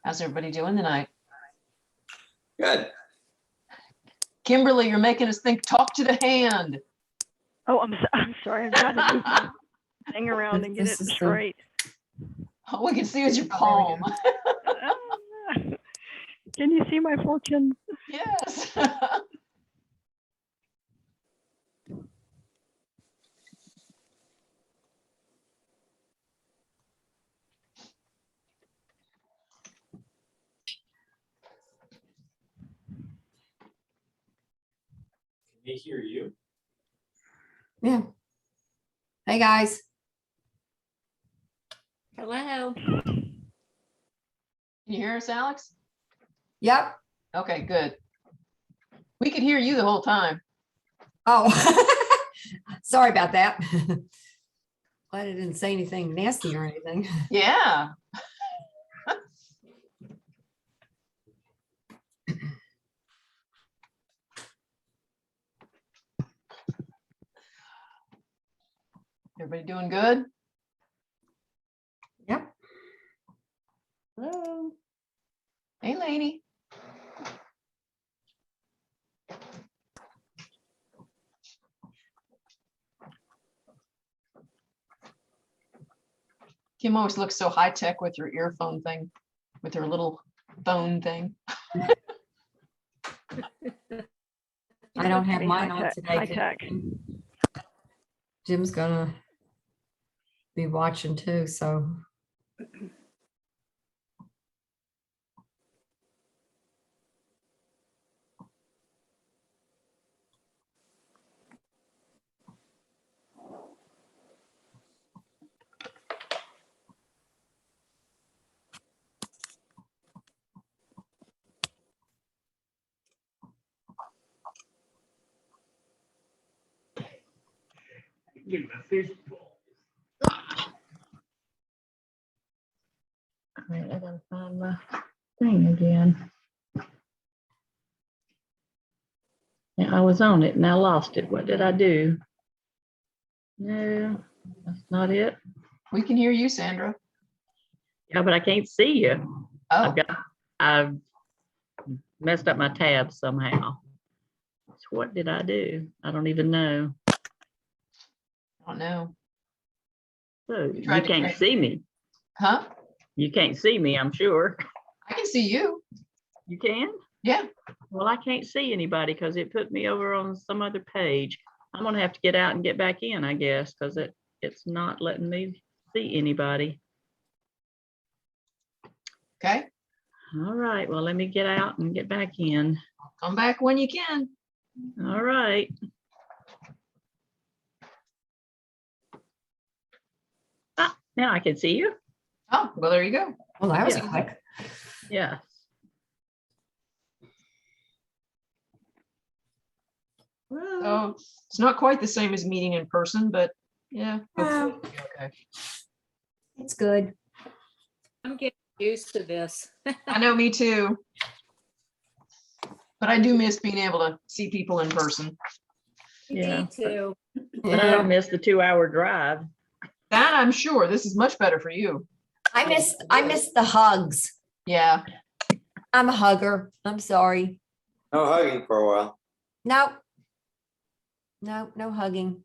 How's everybody doing tonight? Good. Kimberly, you're making us think, talk to the hand. Oh, I'm sorry. I'm trying to move my thing around and get it straight. All we can see is your palm. Can you see my fortune? Yes. Can they hear you? Yeah. Hey, guys. Hello. Can you hear us, Alex? Yep. Okay, good. We could hear you the whole time. Oh, sorry about that. Glad I didn't say anything nasty or anything. Yeah. Everybody doing good? Yep. Hello. Hey, lady. Kim always looks so high tech with her earphone thing, with her little phone thing. I don't have Pretty mine high on tech- today. high tech. Jim's gonna be watching too, so. Give him a fistful. All right, I gotta find my thing again. Yeah, I was on it and I lost it. What did I do? No, that's not it. We can hear you, Sandra. Yeah, but I can't see you. Oh, I've messed up my tab somehow. So what did I do? I don't even know. I don't know. So You you tried to can't create- see me. Huh? You can't see me, I'm sure. I can see you. You can? Yeah. Well, I can't see anybody because it put me over on some other page. I'm gonna have to get out and get back in, I guess, because it's not letting me see anybody. Okay. All right, well, let me get out and get back in. Come back when you can. All right. Ah, now I can see you. Oh, well, there you go. Well, that was Yeah. quick. Yes. So it's not quite the same as meeting in person, but yeah. hopefully it'll be Okay. It's good. I'm getting used to this. I know, me too. But I do miss being able to see people in person. Yeah. Me too. But I don't miss the 2-hour drive. That I'm sure. This is much better for you. I miss the hugs. Yeah. I'm a hugger. I'm sorry. No hugging for a while. No. No hugging.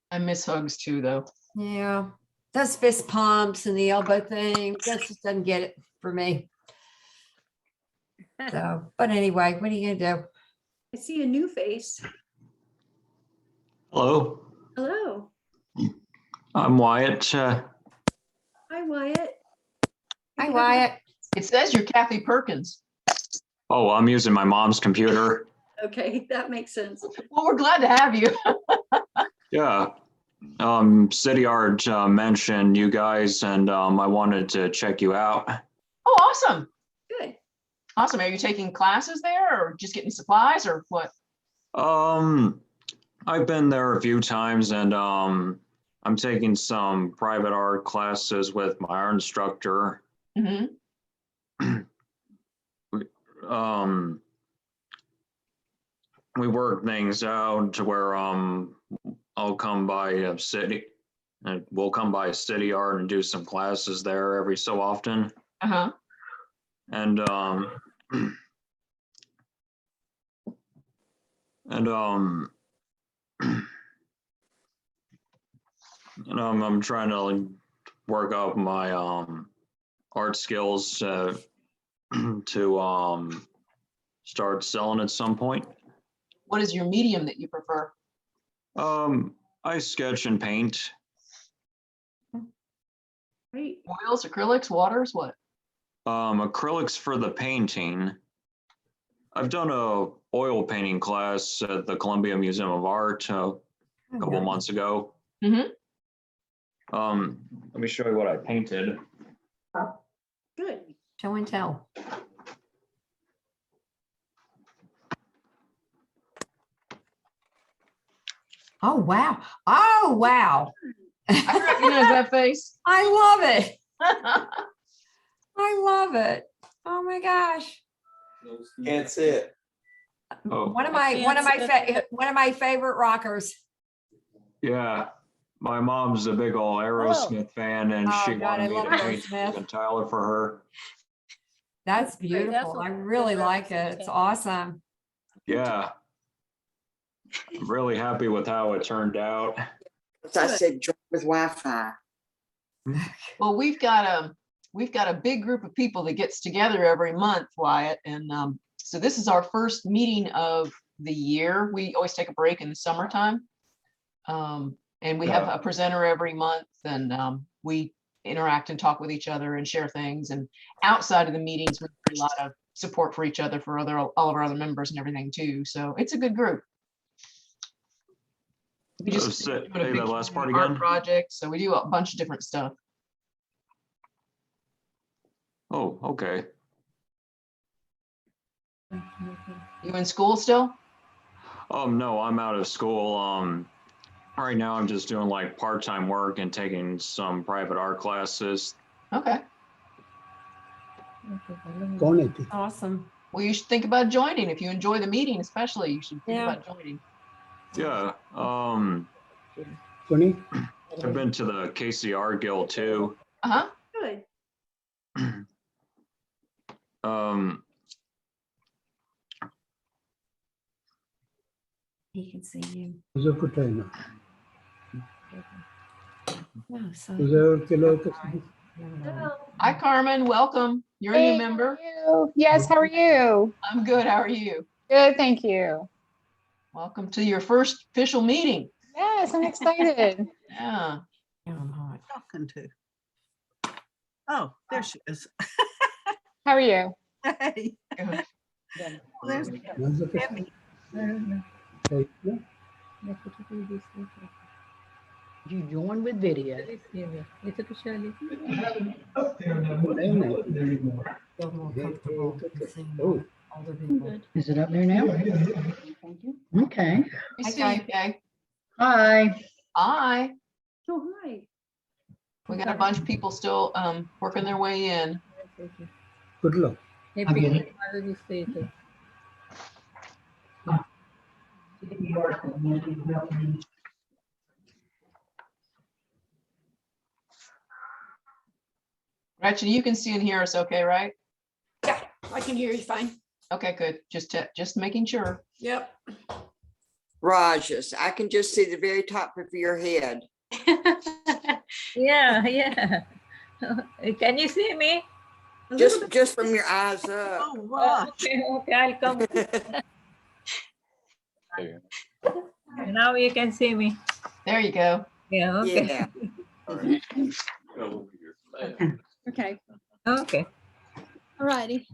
I miss hugs too, though. Yeah. Those fist pumps and the elbow thing, that just doesn't get it for me. So, but anyway, what are you gonna do? I see a new face. Hello, Hello. I'm Wyatt. Hi, Wyatt. Hi, Wyatt. It says you're Kathy Perkins. Oh, I'm using my mom's computer. Okay, that makes sense. Well, we're glad to have you. Yeah. City Art mentioned you guys, and I wanted to check you out. Oh, awesome. Good. Awesome. Are you taking classes there or just getting supplies or what? I've been there a few times, and I'm taking some private art classes with my art instructor. Mm-hmm. We work things out to where I'll come by a city, and we'll come by City Art and do some classes there every so often. Uh-huh. And and I'm trying to like work up my art skills to start selling at some point. What is your medium that you prefer? I sketch and paint. Great. Oils, acrylics, waters, what? Acrylics for the painting. I've done a oil painting class at the Columbia Museum of Art a couple months ago. Mhm. Let me show you what I painted. Good. Show and tell. Oh, wow. Oh, wow. I recognize that face. I love it. I love it. Oh my gosh. Can't see it. Oh, One of my favorite rockers. yeah. My mom's a big old Aerosmith fan, and Oh, she God, I wanted me love to paint Aerosmith. Steven Tyler for her. That's Great, that's beautiful. what I the really like it. reference It's is. awesome. Yeah. I'm really happy with how it turned out. As I said, join with Wi-Fi. Well, we've got a big group of people that gets together every month, Wyatt, and so this is our first meeting of the year. We always take a break in the summertime. And we have Yeah. a presenter every month, and we interact and talk with each other and share things. And outside of the meetings, we do a lot of support for each other, for all of our other members and everything too. So it's a good group. We So just say doing a big that last part art again. project, so we do a bunch of different stuff. Oh, okay. You in school still? No, I'm out of school. Right now I'm just doing like part-time work and taking some private art classes. Okay. Awesome. Well, you should think about joining. If you enjoy the meeting, especially, you should think Yeah. about joining. Yeah. I've been to the KCR Guild too. Uh-huh. Good. He can see you. Uzokuta Oh, so- Hello. Hi, Carmen. Welcome. You're a new Hey, member. how are you? Yes, how are you? I'm good. How are you? Good, thank you. Welcome to your first official meeting. Yes, I'm excited. Yeah. Yeah, I'm hot. Talking to. Oh, there she is. How are you? Hey. Good. Well, there's Debbie. You join with video. Feel more comfortable seeing older people. Is it up there now? Okay. We Hi, see Kay. you, Kay. Hi. Hi. Oh, hi. We got a bunch of people still working their way in. Good luck. I get it. Gretchen, you can see and hear us okay, right? Yeah, I can hear you fine. Okay, good. Just making sure. Yep. Rajas, I can just see the very top of your head. Yeah, yeah. Can you see me? Just from your eyes up. Oh, wow. Okay, okay, I'll come. Now you can see me. There you go. Yeah, okay. Yeah. Okay. Okay. All righty.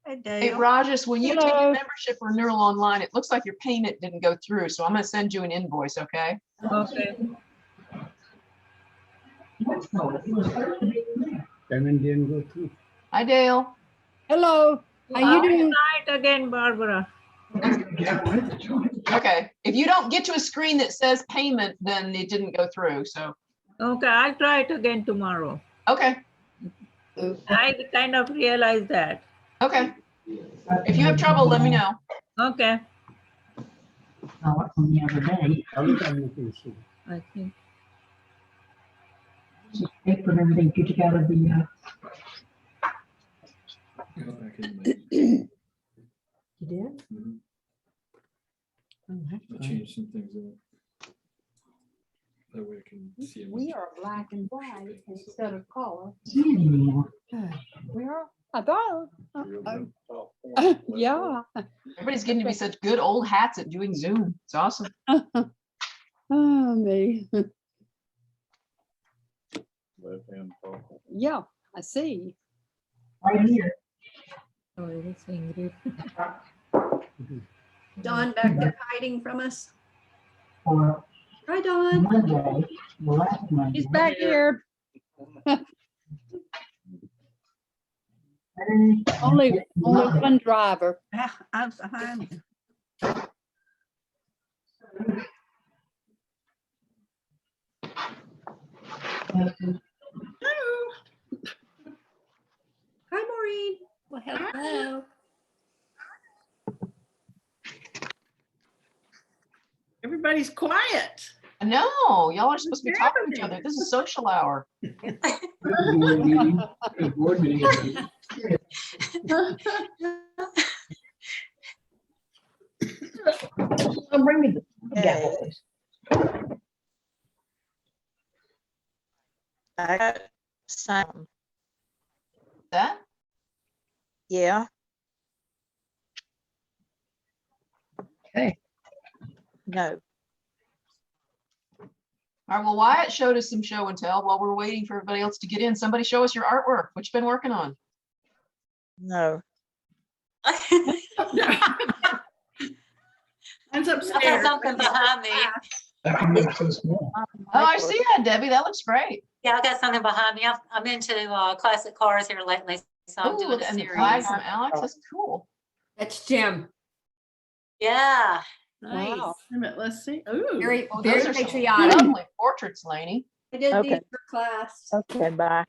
Hey, Hey, Dale. Rajesh, when you take Hello. your membership for Neural Online, it looks like your payment didn't go through, so I'm gonna send you an invoice, okay? Okay. Payment didn't go through. Hi, Dale. Hello. How you doing? Try it again, Barbara. Okay, if you don't get to a screen that says payment, then it didn't go through, so, Okay, I'll try it again tomorrow. okay, I kind of realized that. okay. If you have trouble, let me know. Okay. Oh, on the other day, Every time you can see. I think. they put everything together. You did? Oh, that's I good. changed some things in it. That way I can see them. We are black and white instead of color. Good. We are. I thought. Yeah. Everybody's getting to be such good old hats at doing Zoom. It's awesome. Oh, me. Left-hand purple. Yeah, I see. Right here. Sorry, this thing. Dawn back there hiding from us. For Hi, Dawn. Monday, the last Monday. She's back here. Only one driver. Ah, I'm behind you. Hi, Maureen. Well, hello. Everybody's quiet. No, y'all are supposed to be talking to each other. This is social hour. Board meeting, a board meeting. Oh, bring me the gavel, please. I got sound. That? Yeah. Okay. No. All right, well, Wyatt showed us some show and tell while we're waiting for everybody else to get in. Somebody show us your artwork. What you been working on? No. Mine's I got upstairs. something behind me. That can be so small. Oh, I see that, Debbie. That looks great. Yeah, I got something behind me. I'm into classic cars here lately, so I'm Ooh, doing a and the flag series. from Alex. That's cool. That's Jim. Yeah, Wow. nice. Wait a minute, let's see. Ooh. Very, Oh, very those are some patriotic. lovely portraits, Lainey. I did Okay. these for class. Okay, bye.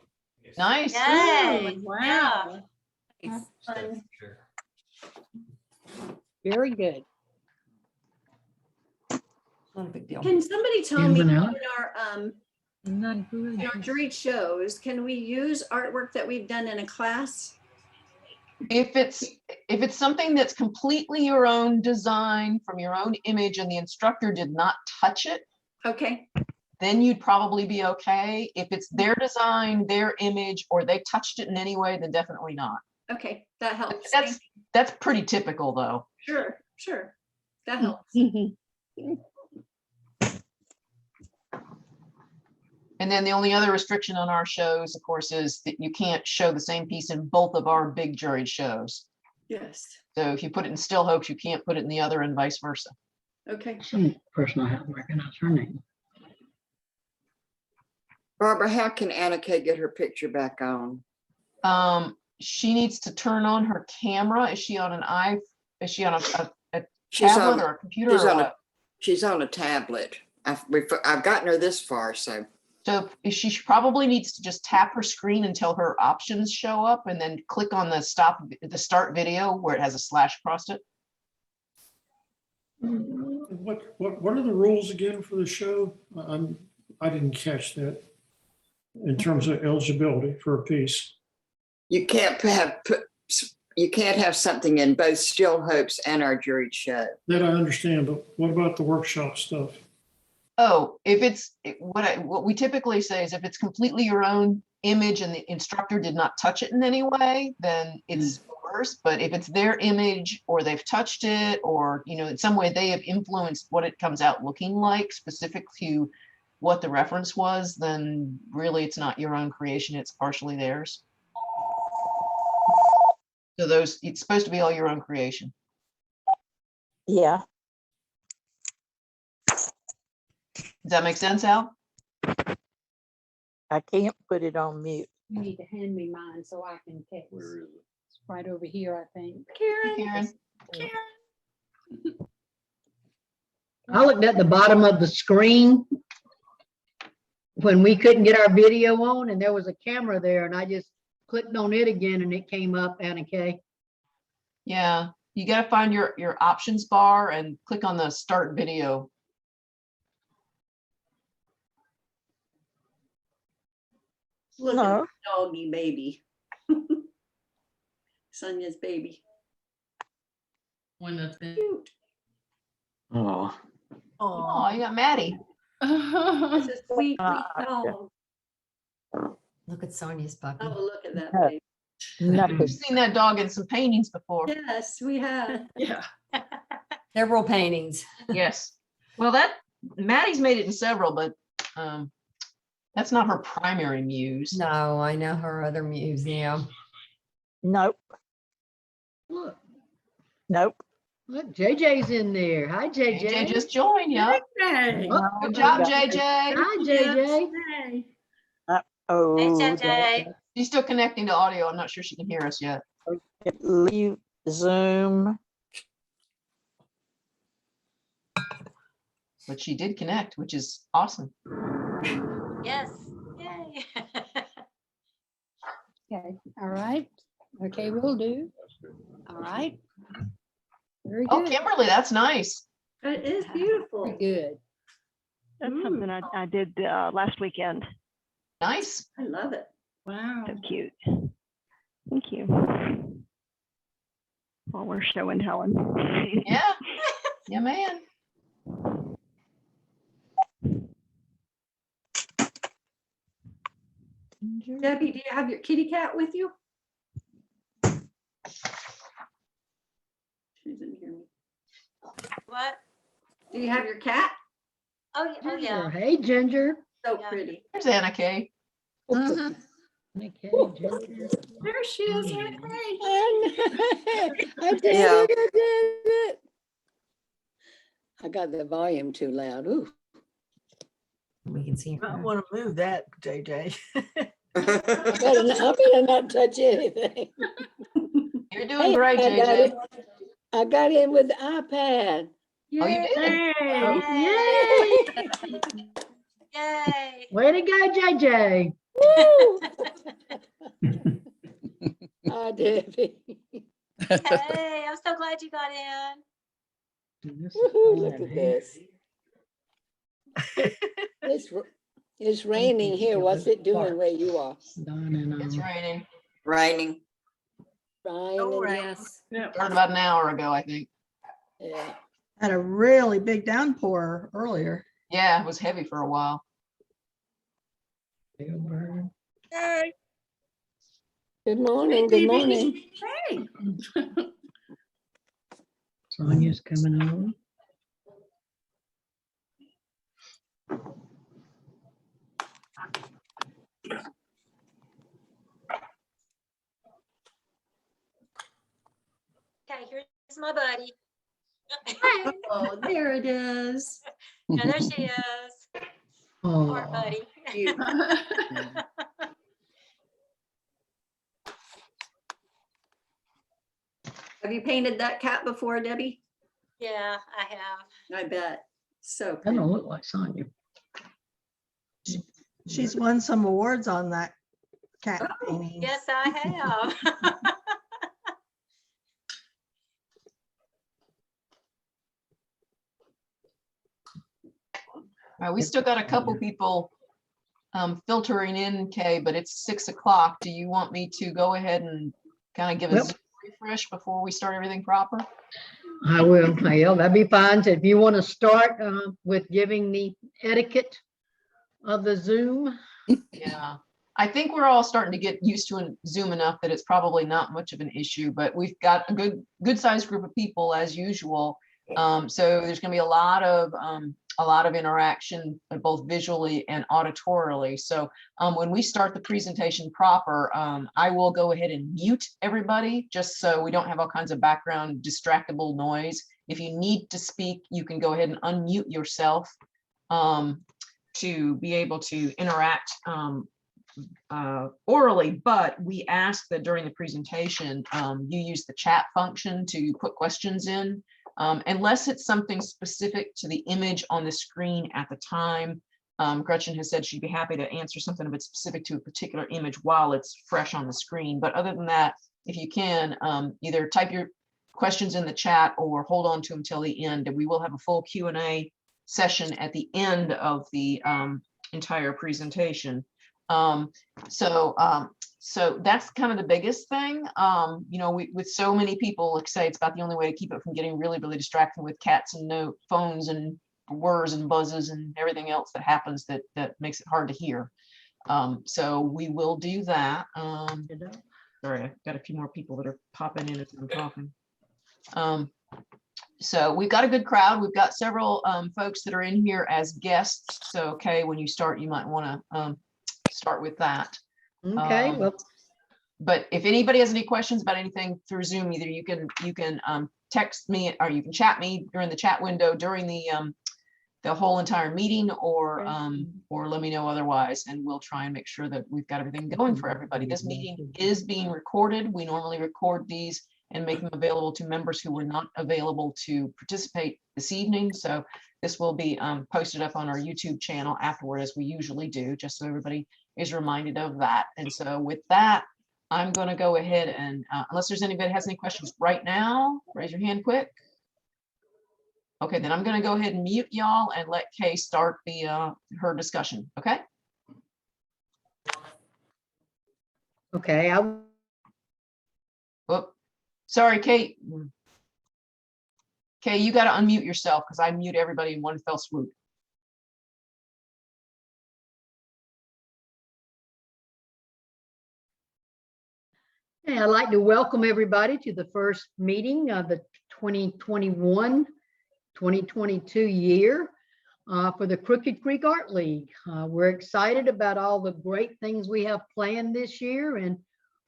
Nice. Yay. Ooh, Yeah. wow. Fun. Very good. Not a big deal. Can somebody tell me Anyone in else? our Not in our juried shows, can we use artwork that we've done in a class? If it's something that's completely your own design from your own image and the instructor did not touch it, Okay, then you'd probably be okay. If it's their design, their image, or they touched it in any way, then definitely not. okay, that helps. That's pretty typical though. Sure. That helps. And then the only other restriction on our shows, of course, is that you can't show the same piece in both of our big juried shows. Yes, So if you put it in Still Hopes, you can't put it in the other and vice versa. okay. Some person I haven't recognized her name. Barbara, how can Anna Kay get her picture back on? She needs to turn on her camera. Is she on is she on a She's tablet on, or a computer she's or on what? she's on a tablet. I've gotten her this far, so. So she probably needs to just tap her screen until her options show up and then click on the start video where it has a slash across it. What are the rules again for the show? I didn't catch that in terms of eligibility for a piece. You can't have something in both Still Hopes and our juried show. That I understand, but what about the workshop stuff? Oh, what we typically say is if it's completely your own image and the instructor did not touch it in any way, then it's yours. But if it's their image or they've touched it or, in some way they have influenced what it comes out looking like specific to what the reference was, then really it's not your own creation, it's partially theirs. So it's supposed to be all your own creation. Yeah. Does that make sense, Al? I can't put it on mute. You need to hand me mine so I can text. Where is it? It's right over here, I think. Karen? I looked at the bottom of the screen when we couldn't get our video on and there was a camera there and I just clicked on it again and it came up, Anna Kay. Yeah, you got to find your options bar and click on the start video. Look at No. the doggy baby. Sonya's baby. One that's been. Cute. Oh, Oh, you got Maddie. It's a sweet, sweet dog. Look at Sonia's puppy. Oh, look at that Yeah. baby. Nothing. We've seen that dog in some paintings before. Yes, we have. Yeah. Several paintings. Yes. Well, that Maddie's made it in several, but that's not her primary muse. No, I know her other museum. Nope. Look, Nope. look, JJ's in there. Hi, JJ JJ. just joined, yeah. Hey. Oh, Good job, Yeah. JJ. Hi, JJ. Hey. Oh. JJ. She's still connecting to audio. I'm not sure she can hear us yet. Leave Zoom. But she did connect, which is awesome. Yes, yay. Okay, all right. Okay, will do. All right. Very Oh, good. Kimberly, that's nice. It is beautiful. Very good. That's something I did last weekend. Nice. I love it. Wow. So cute. Thank you. While we're show and telling. Yeah. Yeah, man. Debbie, do you have your kitty cat with you? She doesn't hear me. What? Do you have your cat? Oh, yeah, oh, yeah. Ginger. Hey, Ginger. So Yeah. pretty. There's Anna Kay. Okay, Ginger. There she is. Yeah. I did Yeah. it, I did it. I got the volume too loud. Ooh. We can see You might her. want to move that, JJ. I better not touch anything. You're doing Hey, great, I got JJ. it. I got in with the iPad. Oh, you did? Yay. Yay. Way to go, JJ. Woo! I did. Hey, I'm so glad you got in. Woohoo, look at this. It's raining here. What's it doing where you are? It's raining. Raining. Oh, Raining, right. yes. Started about an hour ago, I think. Yeah. Had a really big downpour earlier. Yeah, it was heavy for a while. Hey. Good morning, good morning. Hey. Sonia's coming on. Okay, here's my buddy. Oh, there it is. Yeah, there she is. Poor Oh, buddy. Cute. Have you painted that cat before, Debbie? Yeah, I have. I bet. So that pretty. don't look like Sonia. She's won some awards on that cat Oh, painting. Yes, I have. All right, we still got a couple people filtering in, Kay, but it's 6 o'clock. Do you want me to go ahead and kind of give a Yep. Zoom refresh before we start everything proper? I will. Yeah, that'd be fine. So if you want to start with giving the etiquette of the Zoom. Yeah, I think we're all starting to get used to Zoom enough that it's probably not much of an issue, but we've got a good sized group of people as usual. So there's going to be a lot of interaction, both visually and auditorily. So when we start the presentation proper, I will go ahead and mute everybody just so we don't have all kinds of background distractible noise. If you need to speak, you can go ahead and unmute yourself to be able to interact orally, but we ask that during the presentation, you use the chat function to put questions in. Unless it's something specific to the image on the screen at the time. Gretchen has said she'd be happy to answer something if it's specific to a particular image while it's fresh on the screen. But other than that, if you can, either type your questions in the chat or hold on to them till the end. And we will have a full Q&A session at the end of the entire presentation. So that's kind of the biggest thing. You know, with so many people, like say, it's about the only way to keep it from getting really, really distracting with cats and no phones and whirs and buzzes and everything else that happens that makes it hard to hear. So we will do that. Sorry, I've got a few more people that are popping in as I'm talking. So we've got a good crowd. We've got several folks that are in here as guests. So, okay, when you start, you might want to start with that. Okay, well, But if anybody has any questions about anything through Zoom, either you can text me or you can chat me during the chat window during the whole entire meeting, or let me know otherwise, and we'll try and make sure that we've got everything going for everybody. This meeting is being recorded. We normally record these and make them available to members who were not available to participate this evening. So this will be posted up on our YouTube channel afterward, as we usually do, just so everybody is reminded of that. And so with that, I'm going to go ahead and unless there's anybody that has any questions right now, raise your hand quick. Okay, then I'm going to go ahead and mute y'all and let Kay start her discussion. Okay. okay, Whoop. Sorry, Kate. Kay, you got to unmute yourself because I mute everybody in one fell swoop. I'd like to welcome everybody to the first meeting of the 2021-2022 year for the Crooked Creek Art League. We're excited about all the great things we have planned this year, and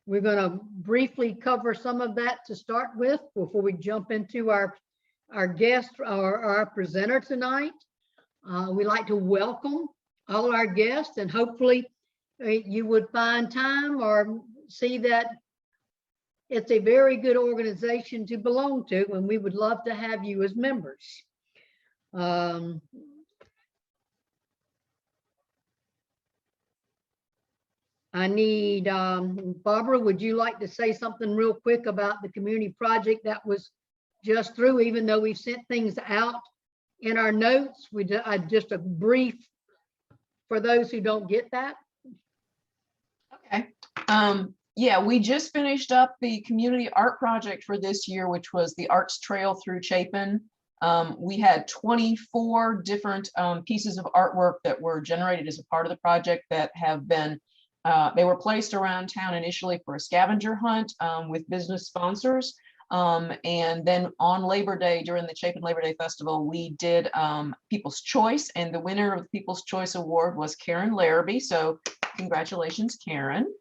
we're going to briefly cover some of that to start with before we jump into our guest or our presenter tonight. We'd like to welcome all our guests, and hopefully you would find time or see that it's a very good organization to belong to, and we would love to have you as members. I need, Barbara, would you like to say something real quick about the community project that was just through, even though we've sent things out in our notes? Just a brief for those who don't get that. Okay. Yeah, we just finished up the community art project for this year, which was the Arts Trail through Chapin. We had 24 different pieces of artwork that were generated as a part of the project that have been, they were placed around town initially for a scavenger hunt with business sponsors. And then on Labor Day, during the Chapin Labor Day Festival, we did People's Choice, and the winner of the People's Choice Award was Karen Larrabee. So congratulations, Karen.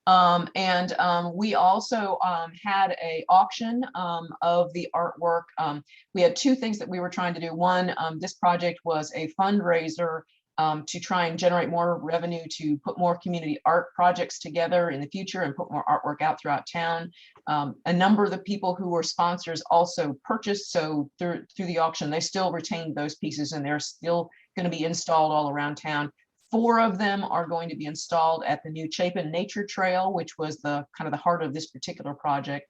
We also had a auction of the artwork. We had two things that we were trying to do. One, this project was a fundraiser to try and generate more revenue to put more community art projects together in the future and put more artwork out throughout town. A number of the people who were sponsors also purchased, so through the auction, they still retained those pieces, and they're still going to be installed all around town. 4 of them are going to be installed at the new Chapin Nature Trail, which was the kind of the heart of this particular project.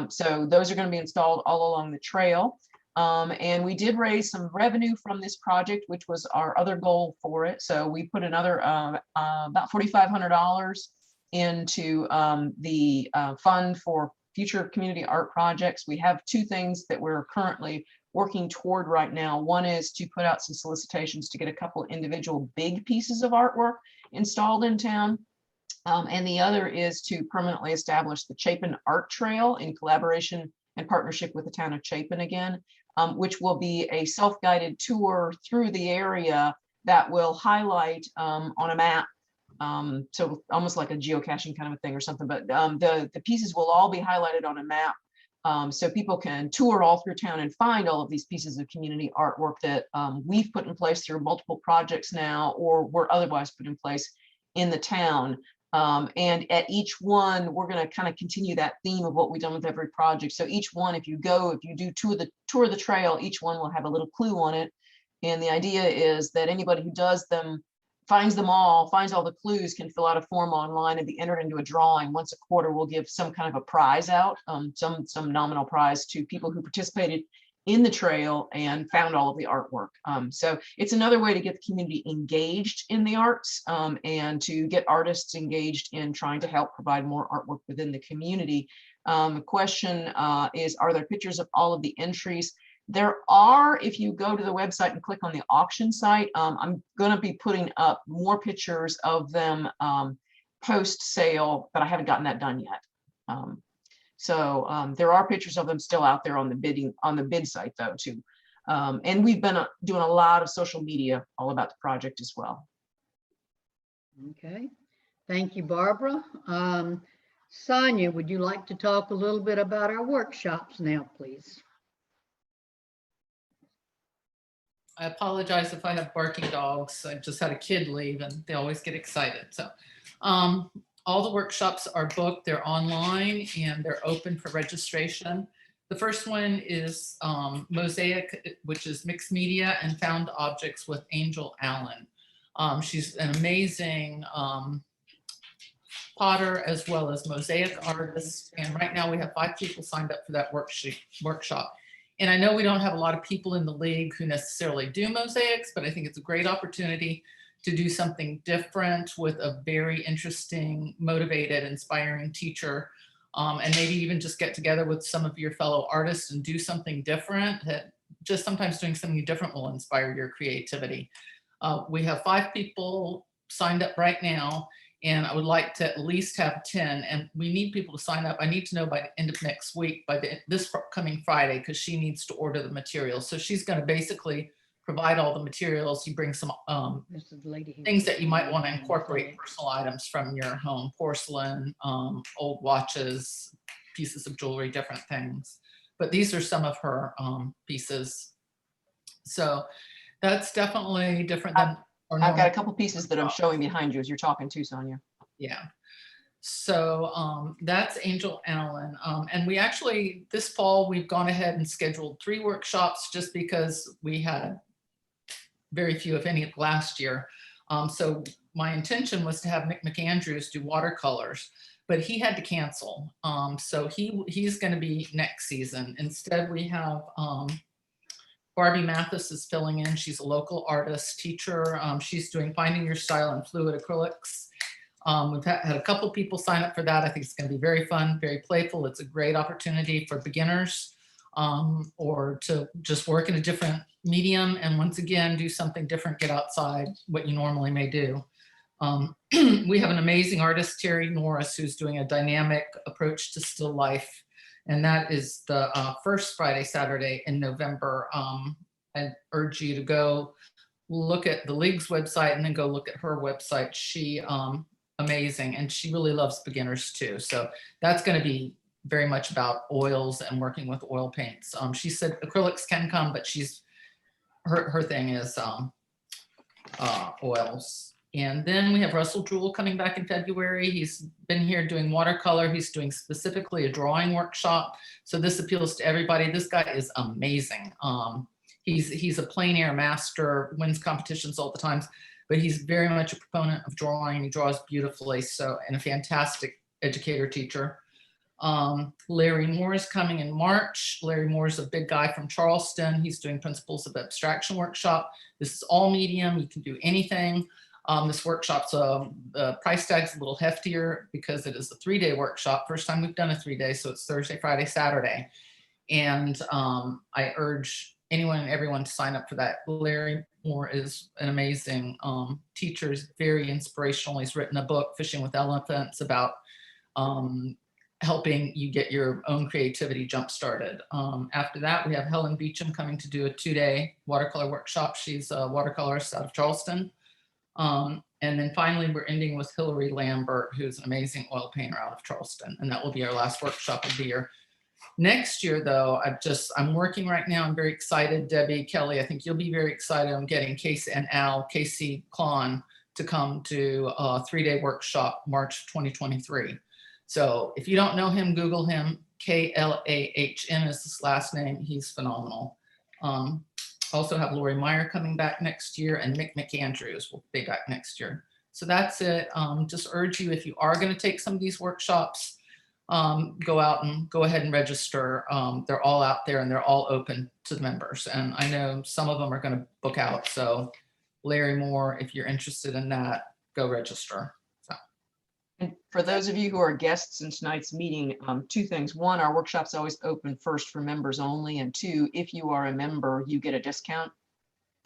So those are going to be installed all along the trail. And we did raise some revenue from this project, which was our other goal for it. So we put another about $4,500 into the fund for future community art projects. We have 2 things that we're currently working toward right now. One is to put out some solicitations to get a couple individual big pieces of artwork installed in town. And the other is to permanently establish the Chapin Art Trail in collaboration and partnership with the town of Chapin again, which will be a self-guided tour through the area that will highlight on a map. So almost like a geocaching kind of a thing or something, but the pieces will all be highlighted on a map. So people can tour all through town and find all of these pieces of community artwork that we've put in place through multiple projects now, or were otherwise put in place in the town. And at each one, we're going to kind of continue that theme of what we've done with every project. So each one, if you do tour of the trail, each one will have a little clue on it. And the idea is that anybody who does them, finds all the clues, can fill out a form online and be entered into a drawing. Once a quarter, we'll give some kind of a prize out, some nominal prize to people who participated in the trail and found all of the artwork. So it's another way to get the community engaged in the arts, and to get artists engaged in trying to help provide more artwork within the community. The question is, are there pictures of all of the entries? There are, if you go to the website and click on the auction site. I'm going to be putting up more pictures of them post sale, but I haven't gotten that done yet. So there are pictures of them still out there on the bid site though too. And we've been doing a lot of social media all about the project as well. Okay, thank you, Barbara. Sonya, would you like to talk a little bit about our workshops now, please? I apologize if I have barking dogs. I just had a kid leave and they always get excited. So all the workshops are booked, they're online and they're open for registration. The first one is Mosaic, which is mixed media and found objects with Angel Allen. She's an amazing potter as well as mosaic artist. And right now we have 5 people signed up for that workshop. And I know we don't have a lot of people in the league who necessarily do mosaics, but I think it's a great opportunity to do something different with a very interesting, motivated, inspiring teacher. And maybe even just get together with some of your fellow artists and do something different. That just sometimes doing something different will inspire your creativity. We have 5 people signed up right now, and I would like to at least have 10, and we need people to sign up. I need to know by the end of next week, by this coming Friday, because she needs to order the materials. So she's going to basically provide all the materials. You bring some things that you might want to incorporate, personal items from your home, porcelain, old watches, pieces of jewelry, different things. But these are some of her pieces. So that's definitely different than I've got a couple pieces that I'm showing behind you as you're talking to, Sonya. Yeah. So that's Angel Allen. And we actually, this fall, we've gone ahead and scheduled 3 workshops just because we had very few, if any, last year. So my intention was to have Nick McAndrews do watercolors, but he had to cancel. So he's going to be next season. Instead, we have Barbie Mathis is filling in. She's a local artist, teacher. She's doing Finding Your Style in Fluid Acrylics. We've had a couple people sign up for that. I think it's going to be very fun, very playful. It's a great opportunity for beginners or to just work in a different medium and once again, do something different, get outside what you normally may do. We have an amazing artist, Terry Norris, who's doing a dynamic approach to still life. And that is the first Friday, Saturday in November. I urge you to go look at the league's website and then go look at her website. She amazing, and she really loves beginners too. So that's going to be very much about oils and working with oil paints. She said acrylics can come, but her thing is oils. And then we have Russell Jewell coming back in February. He's been here doing watercolor. He's doing specifically a drawing workshop. So this appeals to everybody. This guy is amazing. He's a plein air master, wins competitions all the time, but he's very much a proponent of drawing. He draws beautifully, so, and a fantastic educator teacher. Larry Moore is coming in March. Larry Moore is a big guy from Charleston. He's doing Principles of Abstraction workshop. This is all medium. You can do anything. This workshop's the price tag's a little heftier because it is a 3-day workshop. First time we've done a 3-day, so it's Thursday, Friday, Saturday. And I urge anyone and everyone to sign up for that. Larry Moore is an amazing teacher, is very inspirational. He's written a book, Fishing with Elephants, about helping you get your own creativity jump started. After that, we have Helen Beecham coming to do a 2-day watercolor workshop. She's a watercolorist out of Charleston. And then finally, we're ending with Hillary Lambert, who's an amazing oil painter out of Charleston. And that will be our last workshop of the year. Next year, though, I'm working right now. I'm very excited. Debbie, Kelly, I think you'll be very excited. I'm getting Casey and Casey Klon to come to a 3-day workshop, March 2023. So if you don't know him, Google him. Klahn is his last name. He's phenomenal. Also have Lori Meyer coming back next year, and Mick McAndrews will be back next year. So that's it. Just urge you, if you are going to take some of these workshops, go out and go ahead and register. They're all out there and they're all open to the members. And I know some of them are going to book out. So Larry Moore, if you're interested in that, go register. So. And for those of you who are guests in tonight's meeting, two things. One, our workshop's always open first for members only. And two, if you are a member, you get a discount.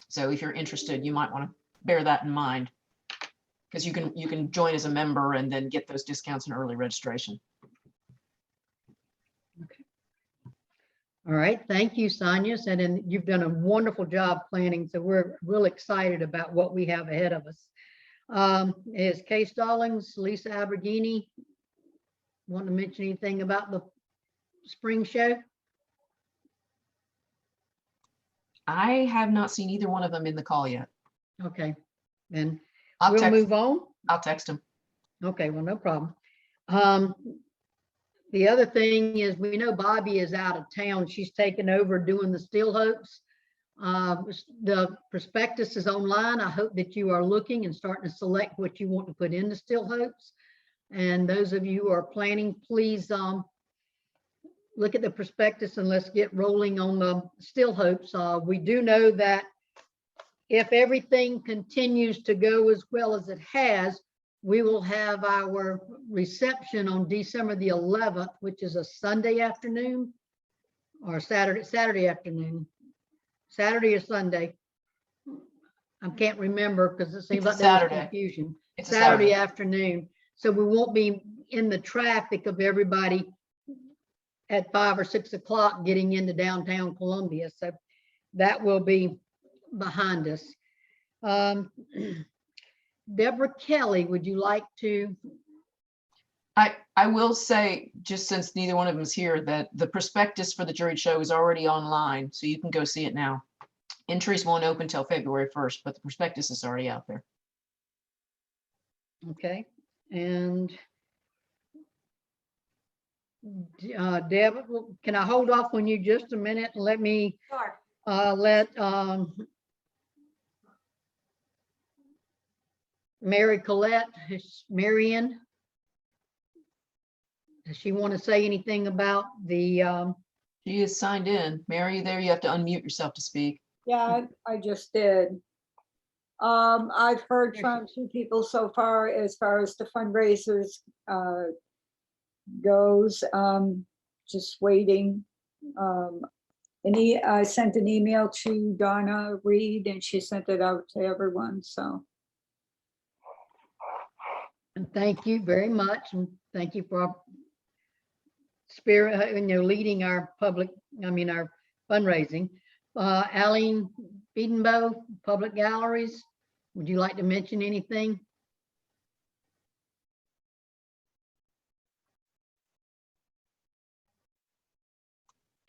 So if you're interested, you might want to bear that in mind, because you can join as a member and then get those discounts and early registration. All right, thank you, Sonya. And you've done a wonderful job planning, so we're real excited about what we have ahead of us. Is Kay Stallings, Lisa Abergini, want to mention anything about the spring show? I have not seen either one of them in the call yet. Okay, then I'll we'll move on. I'll text them. Okay, well, no problem. The other thing is, we know Bobby is out of town. She's taken over doing the Still Hopes. The prospectus is online. I hope that you are looking and starting to select what you want to put into Still Hopes. And those of you who are planning, please look at the prospectus and let's get rolling on the Still Hopes. We do know that if everything continues to go as well as it has, we will have our reception on December the 11th, which is a Sunday afternoon or Saturday afternoon, Saturday or Sunday. I can't remember because it seems like there was confusion. It's Saturday afternoon. So we won't be in the traffic of everybody at 5 or 6 o'clock getting into downtown Columbia. So that will be behind us. Deborah Kelly, would you like to? I will say, just since neither one of them is here, that the prospectus for the juried show is already online, so you can go see it now. Entries won't open till February 1st, but the prospectus is already out there. Okay, and Deb, can I hold off on you just a minute and let me let Mary Collette, Marion, does she want to say anything about the? She is signed in. Mary, there you have to unmute yourself to speak. Yeah, I just did. I've heard from 2 people so far as the fundraisers goes. Just waiting. I sent an email to Donna Reed and she sent it out to everyone. So. And thank you very much, and thank you for spirit, leading our our fundraising. Arlene Sternberg, Public Galleries, would you like to mention anything?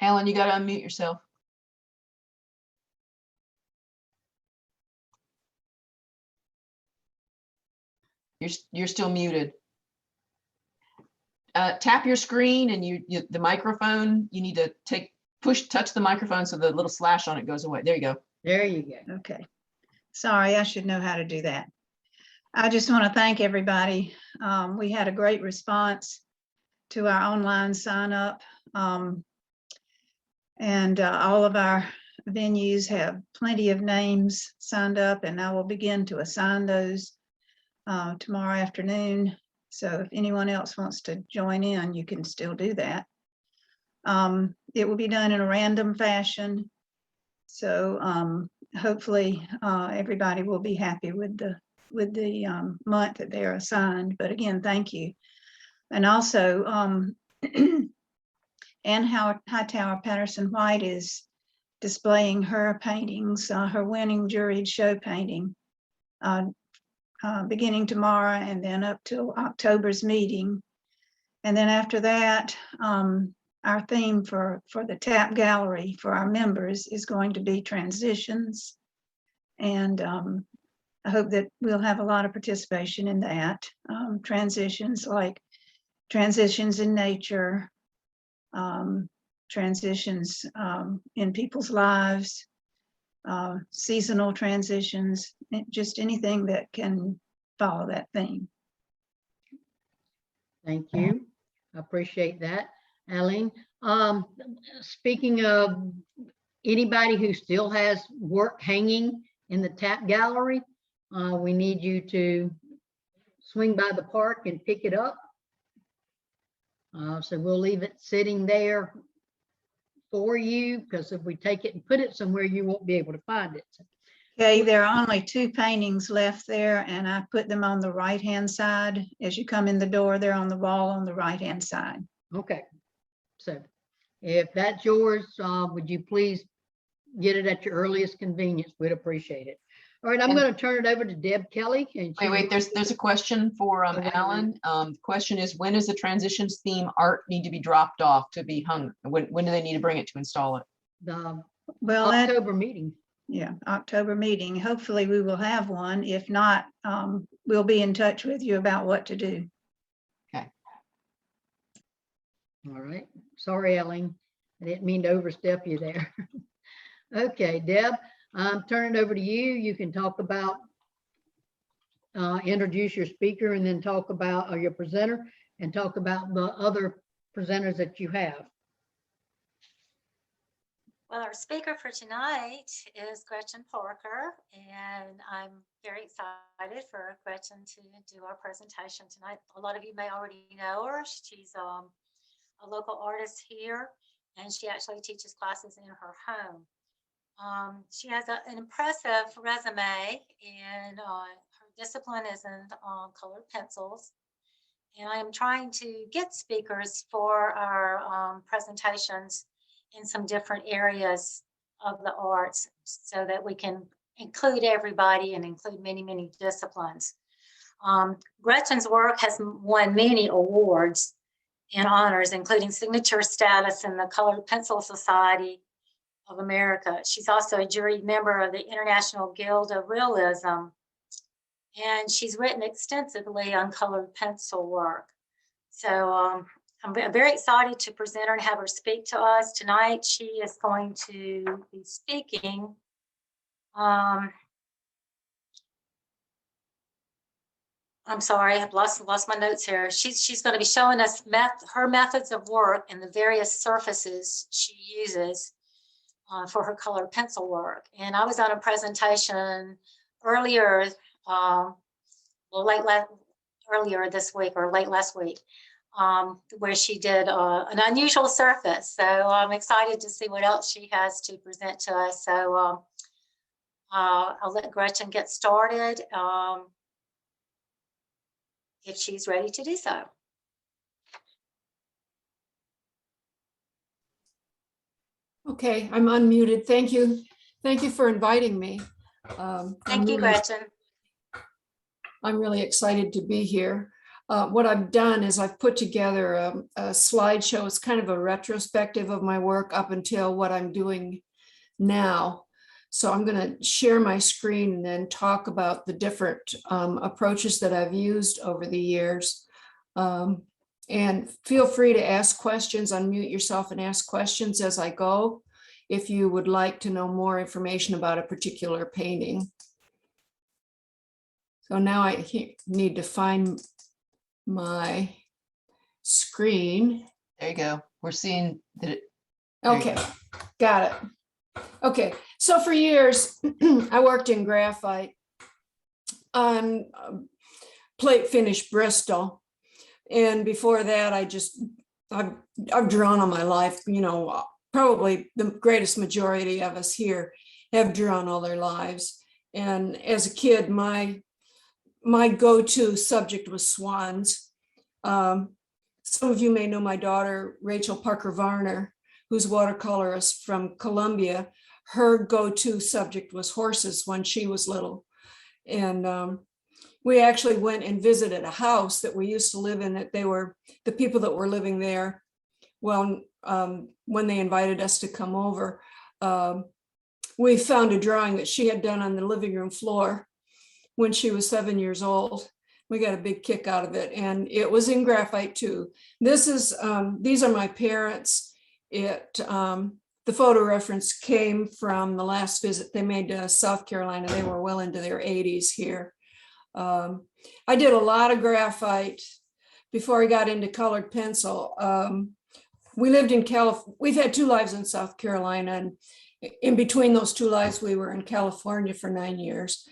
Alan, you got to unmute yourself. You're still muted. Tap your screen and the microphone, you need to touch the microphone so the little slash on it goes away. There you go. There you go. Okay. Sorry, I should know how to do that. I just want to thank everybody. We had a great response to our online sign up. And all of our venues have plenty of names signed up, and I will begin to assign those tomorrow afternoon. So if anyone else wants to join in, you can still do that. It will be done in a random fashion. So hopefully everybody will be happy with the month that they're assigned. But again, thank you. And also Anne Hightower Patterson White is displaying her paintings, her winning juried show painting, beginning tomorrow and then up till October's meeting. And then after that, our theme for the TAP gallery for our members is going to be transitions. And I hope that we'll have a lot of participation in that. Transitions like transitions in nature, transitions in people's lives, seasonal transitions, just anything that can follow that theme. Thank you. I appreciate that. Arlene, speaking of anybody who still has work hanging in the tap gallery, we need you to swing by the park and pick it up. So we'll leave it sitting there for you, because if we take it and put it somewhere, you won't be able to find it. Okay, there are only 2 paintings left there, and I put them on the right-hand side. As you come in the door, they're on the wall on the right-hand side. Okay, so if that's yours, would you please get it at your earliest convenience? We'd appreciate it. All right, I'm going to turn it over to Deb Kelly. And Wait, there's a question for Alan. The question is, when does the transitions theme art need to be dropped off to be hung? When do they need to bring it to install it? The Well, October meeting. Yeah, October meeting. Hopefully we will have one. If not, we'll be in touch with you about what to do. Okay. All right. Sorry, Ellen. I didn't mean to overstep you there. Okay, Deb, I'm turning it over to you. You can talk about, introduce your speaker and then talk about, or your presenter, and talk about the other presenters that you have. Well, our speaker for tonight is Gretchen Parker, and I'm very excited for Gretchen to do our presentation tonight. A lot of you may already know her. She's a local artist here, and she actually teaches classes in her home. She has an impressive resume, and her discipline is in colored pencils. And I am trying to get speakers for our presentations in some different areas of the arts so that we can include everybody and include many, many disciplines. Gretchen's work has won many awards and honors, including signature status in the Colored Pencil Society of America. She's also a jury member of the International Guild of Realism, and she's written extensively on colored pencil work. So I'm very excited to present her and have her speak to us tonight. She is going to be speaking. I'm sorry, I've lost my notes here. She's going to be showing us her methods of work and the various surfaces she uses for her colored pencil work. And I was on a presentation earlier, earlier this week or late last week, where she did an unusual surface. So I'm excited to see what else she has to present to us. So I'll let Gretchen get started if she's ready to do so. Okay, I'm unmuted. Thank you. Thank you for inviting me. Thank you, Gretchen. I'm really excited to be here. What I've done is I've put together a slideshow. It's kind of a retrospective of my work up until what I'm doing now. So I'm going to share my screen and then talk about the different approaches that I've used over the years. And feel free to ask questions, unmute yourself and ask questions as I go, if you would like to know more information about a particular painting. So now I need to find my screen. There you go. We're seeing that. Okay, got it. Okay, so for years, I worked in graphite on plate finish Bristol. And before that, I've drawn all my life. You know, probably the greatest majority of us here have drawn all their lives. And as a kid, my go-to subject was swans. Some of you may know my daughter, Rachel Parker Varner, who's watercolorist from Columbia. Her go-to subject was horses when she was little. And we actually went and visited a house that we used to live in, that they were the people that were living there. Well, when they invited us to come over, we found a drawing that she had done on the living room floor when she was 7 years old. We got a big kick out of it, and it was in graphite too. This is these are my parents. The photo reference came from the last visit they made to South Carolina. They were well into their 80s here. I did a lot of graphite before I got into colored pencil. We lived in California. We've had 2 lives in South Carolina, and in between those 2 lives, we were in California for 9 years.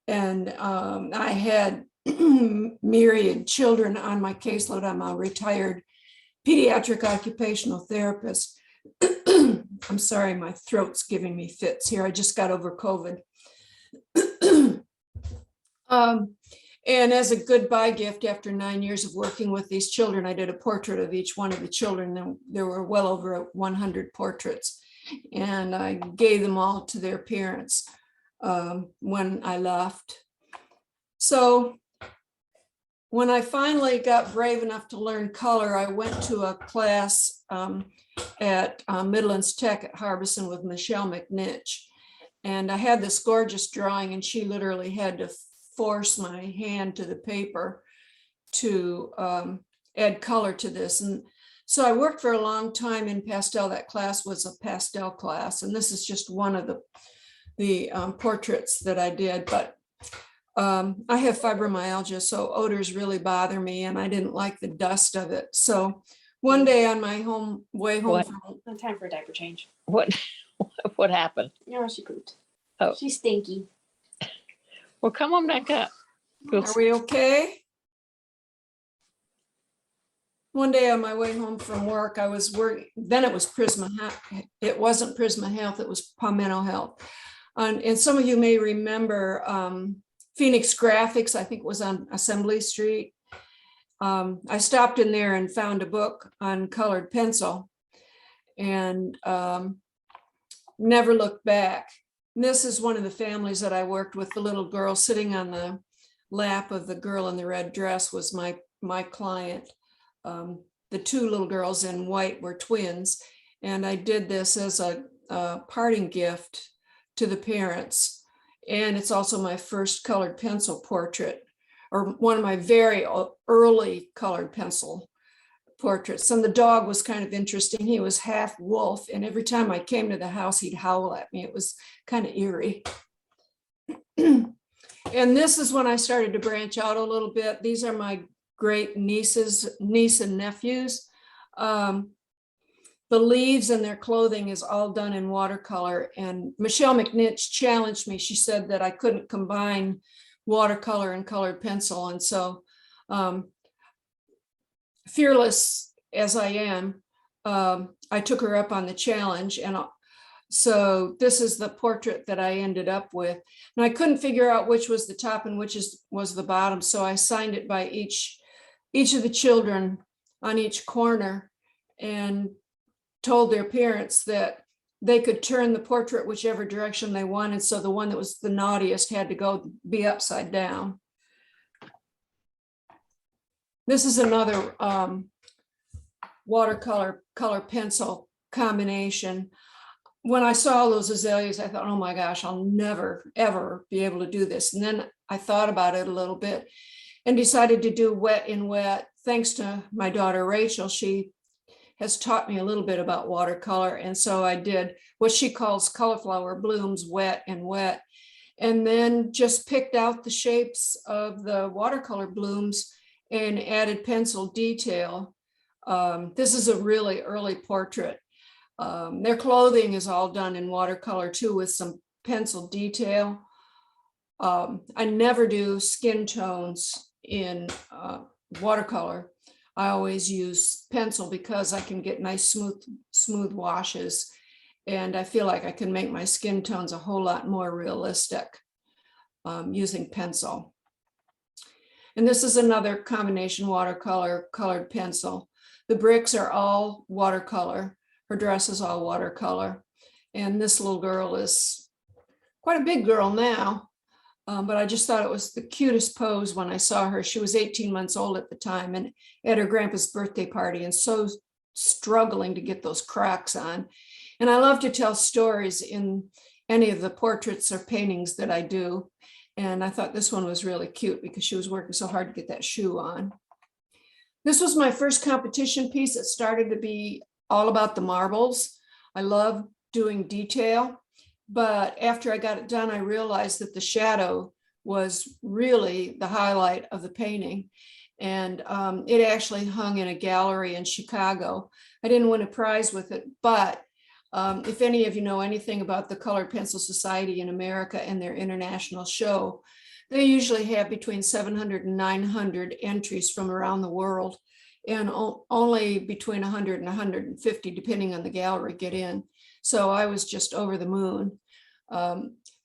And I had myriad children on my caseload. I'm a retired pediatric occupational therapist. I'm sorry, my throat's giving me fits here. I just got over COVID. And as a goodbye gift, after 9 years of working with these children, I did a portrait of each one of the children. And there were well over 100 portraits. And I gave them all to their parents when I left. So when I finally got brave enough to learn color, I went to a class at Midlands Tech at Harbison with Michelle McNitch. And I had this gorgeous drawing, and she literally had to force my hand to the paper to add color to this. And so I worked for a long time in pastel. That class was a pastel class, and this is just one of the portraits that I did. But I have fibromyalgia, so odors really bother me, and I didn't like the dust of it. So one day on my way home What? from Time for a diaper change. What happened? No, she pooped. Oh. She's stinky. Well, come on back up. Are we okay? One day on my way home from work, I was working, then it was Prisma, it wasn't Prisma Health, it was Palmetto Health. And some of you may remember Phoenix Graphics, I think it was on Assembly Street. I stopped in there and found a book on colored pencil and never looked back. And this is one of the families that I worked with. The little girl sitting on the lap of the girl in the red dress was my client. The 2 little girls in white were twins. And I did this as a parting gift to the parents. And it's also my first colored pencil portrait, or one of my very early colored pencil portraits. And the dog was kind of interesting. He was half wolf, and every time I came to the house, he'd howl at me. It was kind of eerie. And this is when I started to branch out a little bit. These are my great niece and nephews. The leaves and their clothing is all done in watercolor. And Michelle McNitch challenged me. She said that I couldn't combine watercolor and colored pencil. And so fearless as I am, I took her up on the challenge. And so this is the portrait that I ended up with. And I couldn't figure out which was the top and which was the bottom. So I signed it by each of the children on each corner and told their parents that they could turn the portrait whichever direction they wanted. So the one that was the naughtiest had to be upside down. This is another watercolor color pencil combination. When I saw those azaleas, I thought, oh my gosh, I'll never, ever be able to do this. And then I thought about it a little bit and decided to do wet in wet. Thanks to my daughter, Rachel, she has taught me a little bit about watercolor. And so I did what she calls cauliflower blooms, wet and wet, and then just picked out the shapes of the watercolor blooms and added pencil detail. This is a really early portrait. Their clothing is all done in watercolor too, with some pencil detail. I never do skin tones in watercolor. I always use pencil because I can get nice smooth washes, and I feel like I can make my skin tones a whole lot more realistic using pencil. And this is another combination watercolor colored pencil. The bricks are all watercolor. Her dress is all watercolor. And this little girl is quite a big girl now, but I just thought it was the cutest pose when I saw her. She was 18 months old at the time and at her grandpa's birthday party, and so struggling to get those cracks on. And I love to tell stories in any of the portraits or paintings that I do. And I thought this one was really cute because she was working so hard to get that shoe on. This was my first competition piece. It started to be all about the marbles. I love doing detail, but after I got it done, I realized that the shadow was really the highlight of the painting. And it actually hung in a gallery in Chicago. I didn't win a prize with it, but if any of you know anything about the Colored Pencil Society in America and their international show, they usually have between 700 and 900 entries from around the world, and only between 100 and 150, depending on the gallery, get in. So I was just over the moon.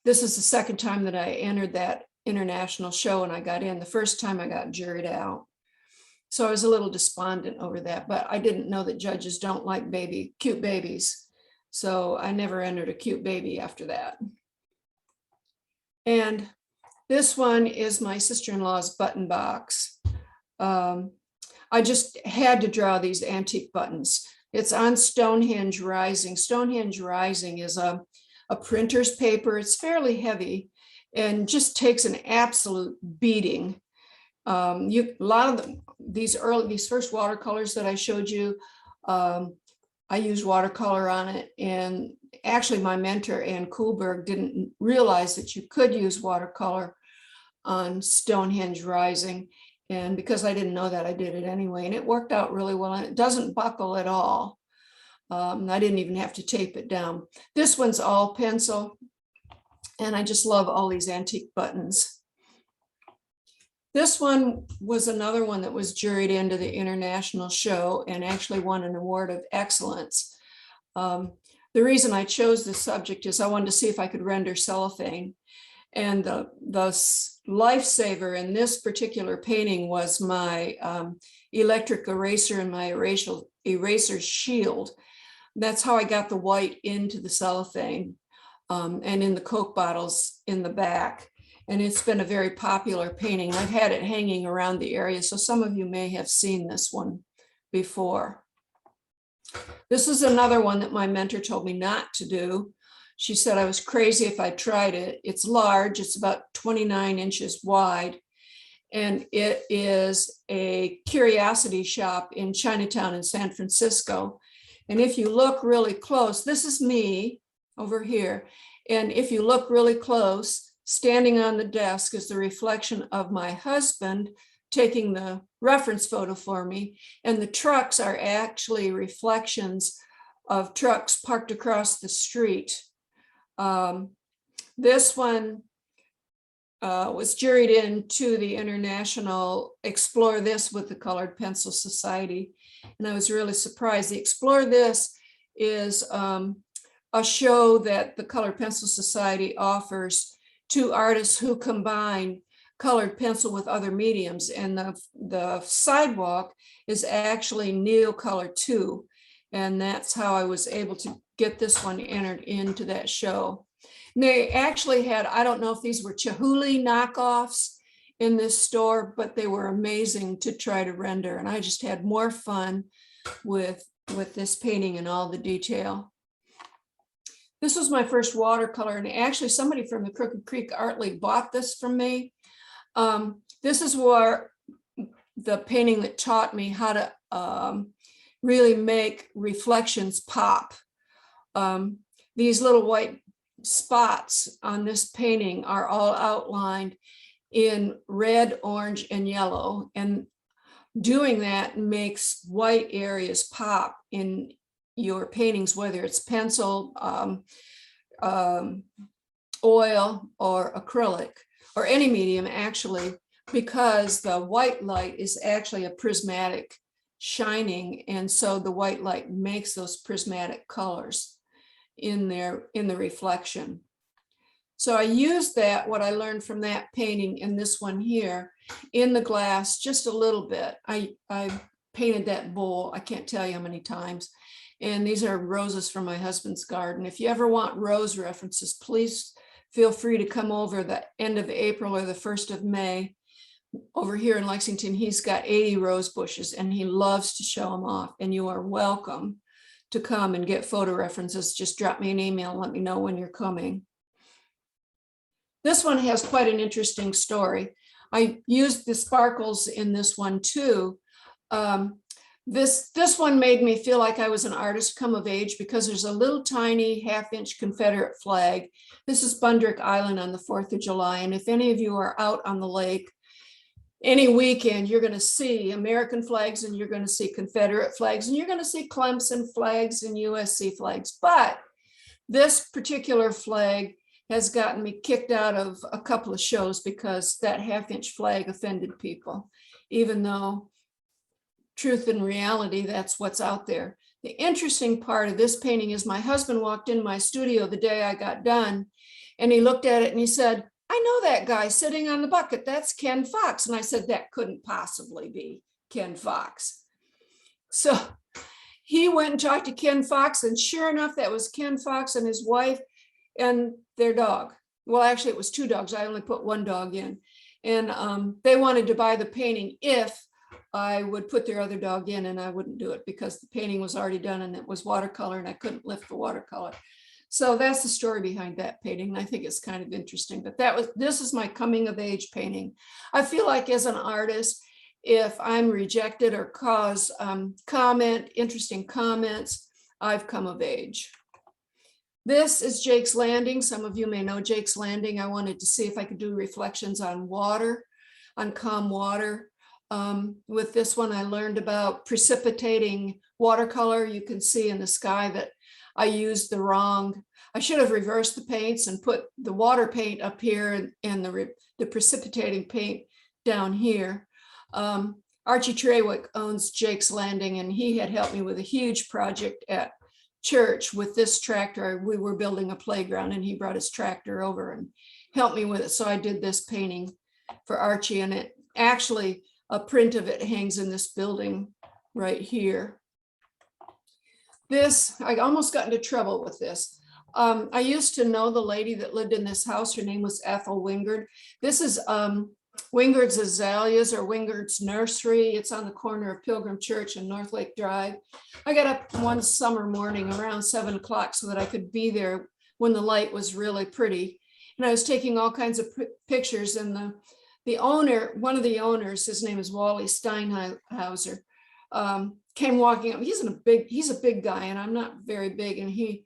This is the second time that I entered that international show and I got in. The first time I got juried out. So I was a little despondent over that, but I didn't know that judges don't like cute babies. So I never entered a cute baby after that. And this one is my sister-in-law's button box. I just had to draw these antique buttons. It's on Stonehenge Rising. Stonehenge Rising is a printer's paper. It's fairly heavy and just takes an absolute beating. A lot of these first watercolors that I showed you, I used watercolor on it, and actually my mentor, Ann Kuhlberg, didn't realize that you could use watercolor on Stonehenge Rising. And because I didn't know that, I did it anyway, and it worked out really well, and it doesn't buckle at all. I didn't even have to tape it down. This one's all pencil, and I just love all these antique buttons. This one was another one that was juried into the international show and actually won an award of excellence. The reason I chose this subject is I wanted to see if I could render cellophane. And the lifesaver in this particular painting was my electric eraser and my eraser shield. That's how I got the white into the cellophane and in the Coke bottles in the back. And it's been a very popular painting. I've had it hanging around the area, so some of you may have seen this one before. This is another one that my mentor told me not to do. She said I was crazy if I tried it. It's large, it's about 29 inches wide, and it is a curiosity shop in Chinatown in San Francisco. And if you look really close, this is me over here. And if you look really close, standing on the desk is the reflection of my husband taking the reference photo for me. And the trucks are actually reflections of trucks parked across the street. This one was juried into the International Explore This with the Colored Pencil Society. And I was really surprised. The Explore This is a show that the Colored Pencil Society offers to artists who combine colored pencil with other mediums. And the sidewalk is actually Neocolor 2. And that's how I was able to get this one entered into that show. And they actually had, I don't know if these were Chihuly knockoffs in this store, but they were amazing to try to render. And I just had more fun with this painting and all the detail. This was my first watercolor, and actually somebody from the Crooked Creek Art League bought this from me. This is where the painting that taught me how to really make reflections pop. These little white spots on this painting are all outlined in red, orange, and yellow. And doing that makes white areas pop in your paintings, whether it's pencil, oil, or acrylic, or any medium actually, because the white light is actually a prismatic shining. And so the white light makes those prismatic colors in the reflection. So I used that, what I learned from that painting in this one here, in the glass just a little bit. I painted that bowl, I can't tell you how many times. And these are roses from my husband's garden. If you ever want rose references, please feel free to come over the end of April or the 1st of May. Over here in Lexington, he's got 80 rose bushes and he loves to show them off. And you are welcome to come and get photo references. Just drop me an email and let me know when you're coming. This one has quite an interesting story. I used the sparkles in this one too. This one made me feel like I was an artist come of age because there's a little tiny 1/2-inch Confederate flag. This is Bundrick Island on the 4th of July. And if any of you are out on the lake, any weekend, you're going to see American flags and you're going to see Confederate flags and you're going to see Clemson flags and USC flags. But this particular flag has gotten me kicked out of a couple of shows because that 1/2-inch flag offended people, even though truth and reality, that's what's out there. The interesting part of this painting is my husband walked in my studio the day I got done and he looked at it and he said, I know that guy sitting on the bucket. That's Ken Fox. And I said, that couldn't possibly be Ken Fox. So he went and talked to Ken Fox, and sure enough, that was Ken Fox and his wife and their dog. Well, actually, it was 2 dogs. I only put 1 dog in. And they wanted to buy the painting if I would put their other dog in, and I wouldn't do it because the painting was already done and it was watercolor and I couldn't lift the watercolor. So that's the story behind that painting. And I think it's kind of interesting, but this is my coming of age painting. I feel like as an artist, if I'm rejected or cause interesting comments, I've come of age. This is Jake's Landing. Some of you may know Jake's Landing. I wanted to see if I could do reflections on water, on calm water. With this one, I learned about precipitating watercolor. You can see in the sky that I used I should have reversed the paints and put the water paint up here and the precipitating paint down here. Archie Trawick owns Jake's Landing, and he had helped me with a huge project at church with this tractor. We were building a playground and he brought his tractor over and helped me with it. So I did this painting for Archie, and it actually, a print of it hangs in this building right here. This, I almost got into trouble with this. I used to know the lady that lived in this house. Her name was Ethel Wingard. This is Wingard's Azaleas, or Wingard's Nursery. It's on the corner of Pilgrim Church and North Lake Drive. I got up one summer morning around 7 o'clock so that I could be there when the light was really pretty. And I was taking all kinds of pictures, and the owner, one of the owners, his name is Wally Steinhauser, came walking up. He's a big guy, and I'm not very big, and he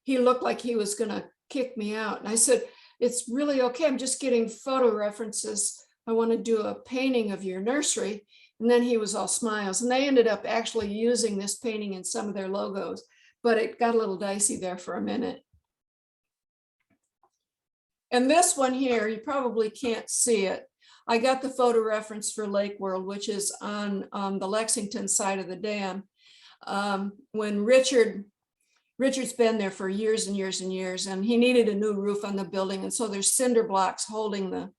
looked like he was gonna kick me out. And I said, it's really okay. I'm just getting photo references. I want to do a painting of your nursery. And then he was all smiles, and they ended up actually using this painting in some of their logos, but it got a little dicey there for a minute. And this one here, you probably can't see it. I got the photo reference for Lake World, which is on the Lexington side of the dam. When Richard's been there for years and years and years, and he needed a new roof on the building. And so there's cinder blocks holding the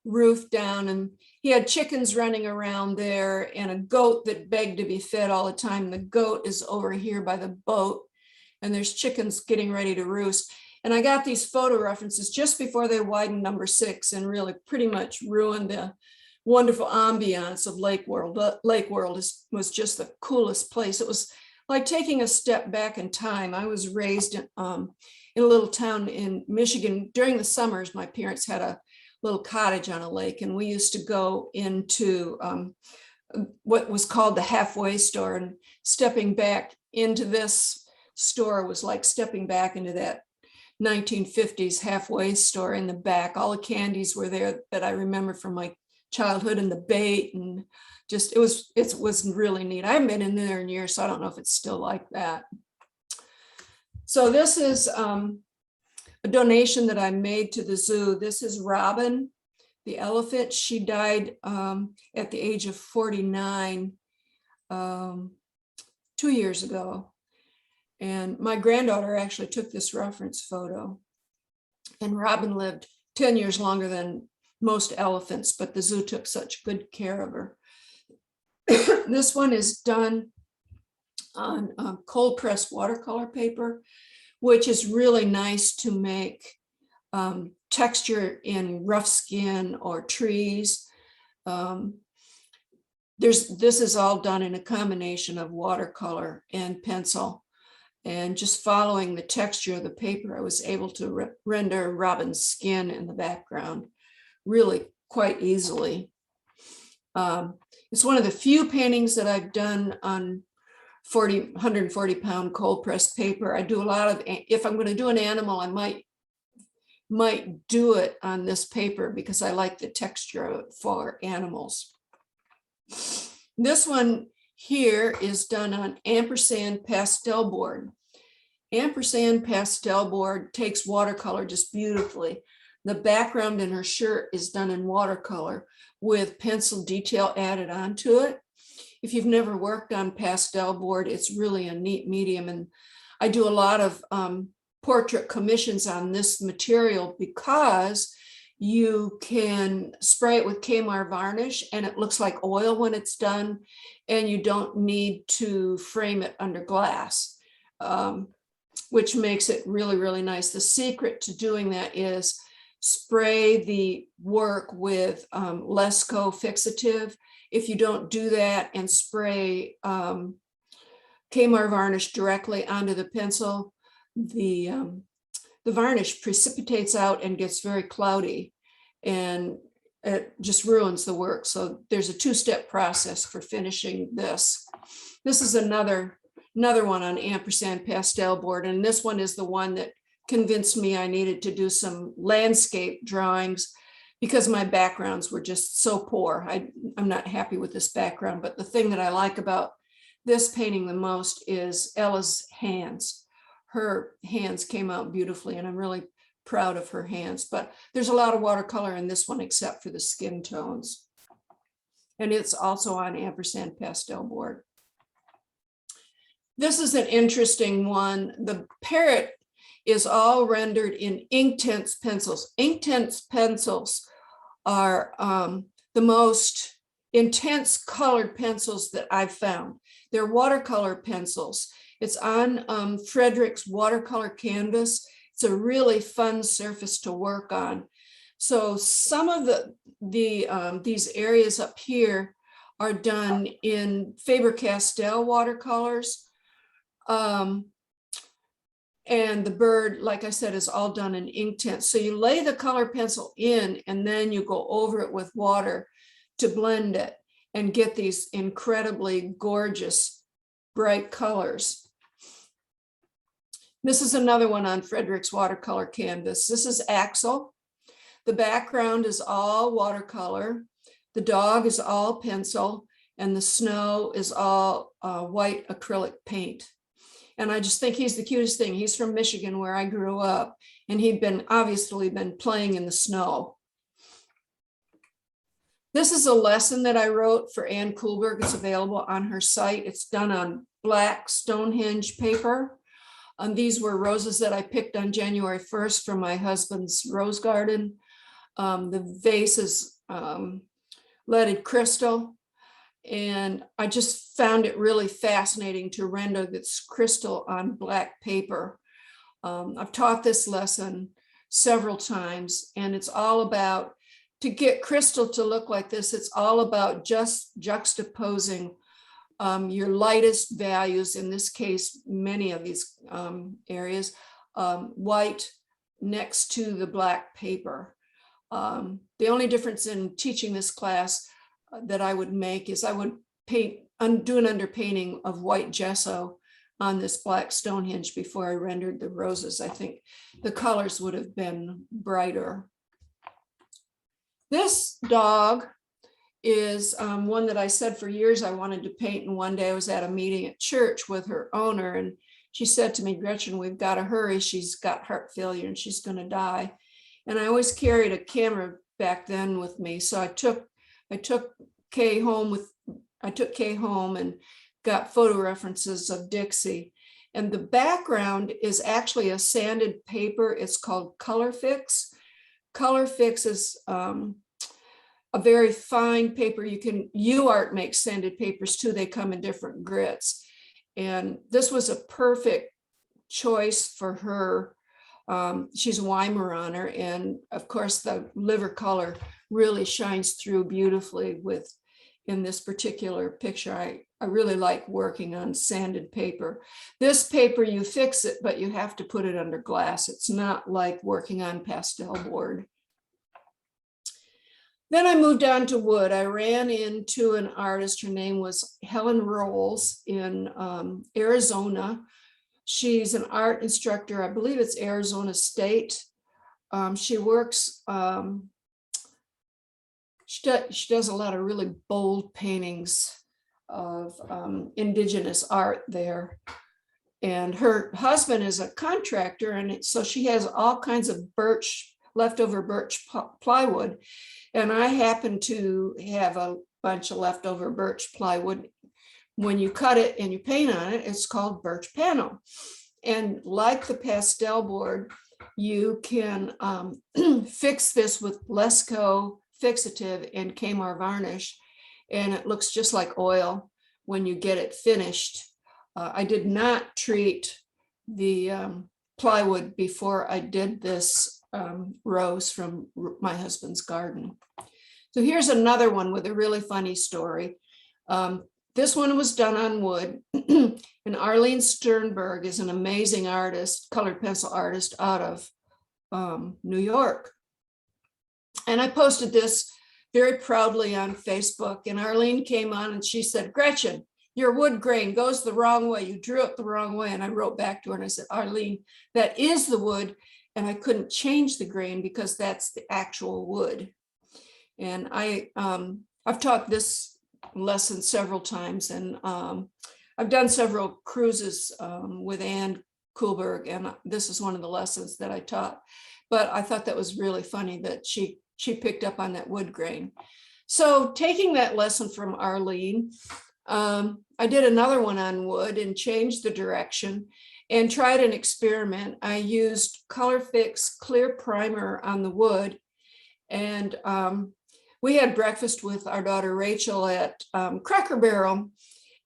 roof down, and he had chickens running around there and a goat that begged to be fed all the time. The goat is over here by the boat, and there's chickens getting ready to roost. And I got these photo references just before they widened number 6 and really pretty much ruined the wonderful ambiance of Lake World. Lake World was just the coolest place. It was like taking a step back in time. I was raised in a little town in Michigan. During the summers, my parents had a little cottage on a lake, and we used to go into what was called the halfway store, and stepping back into this store was like stepping back into that 1950s halfway store in the back. All the candies were there that I remember from my childhood, and the bait, and just it was really neat. I haven't been in there in years, so I don't know if it's still like that. So this is a donation that I made to the zoo. This is Robin, the elephant. She died at the age of 49 2 years ago. And my granddaughter actually took this reference photo. And Robin lived 10 years longer than most elephants, but the zoo took such good care of her. This one is done on cold pressed watercolor paper, which is really nice to make texture in rough skin or trees. This is all done in a combination of watercolor and pencil. And just following the texture of the paper, I was able to render Robin's skin in the background really quite easily. It's one of the few paintings that I've done on 140 pound cold pressed paper. I do a lot of, if I'm going to do an animal, I might do it on this paper because I like the texture of it for animals. This one here is done on ampersand pastel board. Ampersand pastel board takes watercolor just beautifully. The background in her shirt is done in watercolor with pencil detail added onto it. If you've never worked on pastel board, it's really a neat medium. And I do a lot of portrait commissions on this material because you can spray it with Kmart varnish and it looks like oil when it's done, and you don't need to frame it under glass, which makes it really, really nice. The secret to doing that is spray the work with Lesco fixative. If you don't do that and spray Kmart varnish directly onto the pencil, the varnish precipitates out and gets very cloudy, and it just ruins the work. So there's a two-step process for finishing this. This is another one on ampersand pastel board, and this one is the one that convinced me I needed to do some landscape drawings because my backgrounds were just so poor. I'm not happy with this background, but the thing that I like about this painting the most is Ella's hands. Her hands came out beautifully, and I'm really proud of her hands, but there's a lot of watercolor in this one except for the skin tones. And it's also on ampersand pastel board. This is an interesting one. The parrot is all rendered in Inktense pencils. Inktense pencils are the most intense colored pencils that I've found. They're watercolor pencils. It's on Frederick's watercolor canvas. It's a really fun surface to work on. So some of these areas up here are done in Faber-Castell watercolors. And the bird, like I said, is all done in Inktense. So you lay the color pencil in and then you go over it with water to blend it and get these incredibly gorgeous, bright colors. This is another one on Frederick's watercolor canvas. This is Axel. The background is all watercolor. The dog is all pencil, and the snow is all white acrylic paint. And I just think he's the cutest thing. He's from Michigan, where I grew up, and he'd obviously been playing in the snow. This is a lesson that I wrote for Ann Kuhlberg. It's available on her site. It's done on black Stonehenge paper. These were roses that I picked on January 1st from my husband's rose garden. The vase is leaded crystal, and I just found it really fascinating to render this crystal on black paper. I've taught this lesson several times, and it's all about, to get crystal to look like this, it's all about just juxtaposing your lightest values, in this case, many of these areas, white next to the black paper. The only difference in teaching this class that I would make is I would do an underpainting of white gesso on this black Stonehenge before I rendered the roses. I think the colors would have been brighter. This dog is one that I said for years I wanted to paint, and one day I was at a meeting at church with her owner, and she said to me, "Gretchen, we've got to hurry. She's got heart failure and she's going to die." And I always carried a camera back then with me, so I took Kay home and got photo references of Dixie. And the background is actually a sanded paper. It's called Color Fix. Color Fix is a very fine paper. UArt makes sanded papers too. They come in different grits. And this was a perfect choice for her. She's a Weimaraner, and of course the liver color really shines through beautifully in this particular picture. I really like working on sanded paper. This paper, you fix it, but you have to put it under glass. It's not like working on pastel board. Then I moved on to wood. I ran into an artist. Her name was Helen Rolls in Arizona. She's an art instructor. I believe it's Arizona State. She works she does a lot of really bold paintings of indigenous art there. And her husband is a contractor, and so she has all kinds of leftover birch plywood. And I happen to have a bunch of leftover birch plywood. When you cut it and you paint on it, it's called birch panel. And like the pastel board, you can fix this with Lesco fixative and Kmart varnish, and it looks just like oil when you get it finished. I did not treat the plywood before I did this rose from my husband's garden. So here's another one with a really funny story. This one was done on wood, and Arlene Sternberg is an amazing artist, colored pencil artist out of New York. And I posted this very proudly on Facebook, and Arlene came on and she said, "Gretchen, your wood grain goes the wrong way. You drew it the wrong way." And I wrote back to her and I said, "Arlene, that is the wood, and I couldn't change the grain because that's the actual wood." And I've taught this lesson several times, and I've done several cruises with Ann Kuhlberg, and this is one of the lessons that I taught. But I thought that was really funny that she picked up on that wood grain. So taking that lesson from Arlene, I did another one on wood and changed the direction and tried an experiment. I used Color Fix clear primer on the wood, and we had breakfast with our daughter Rachel at Cracker Barrel,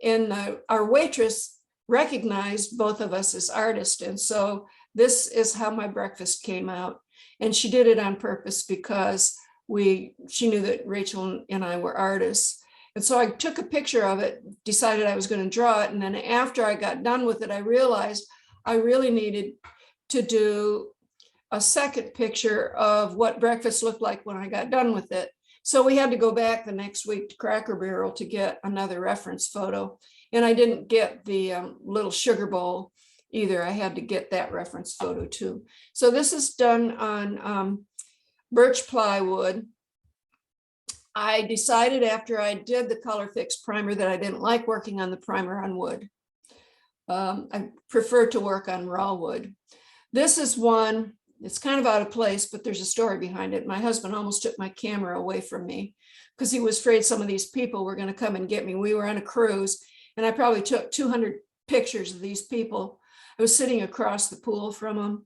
and our waitress recognized both of us as artists. And so this is how my breakfast came out. And she did it on purpose because she knew that Rachel and I were artists. And so I took a picture of it, decided I was going to draw it. And then after I got done with it, I realized I really needed to do a second picture of what breakfast looked like when I got done with it. So we had to go back the next week to Cracker Barrel to get another reference photo. And I didn't get the little sugar bowl either. I had to get that reference photo too. So this is done on birch plywood. I decided after I did the Color Fix primer that I didn't like working on the primer on wood. I prefer to work on raw wood. This is one, it's kind of out of place, but there's a story behind it. My husband almost took my camera away from me because he was afraid some of these people were going to come and get me. We were on a cruise, and I probably took 200 pictures of these people. I was sitting across the pool from them,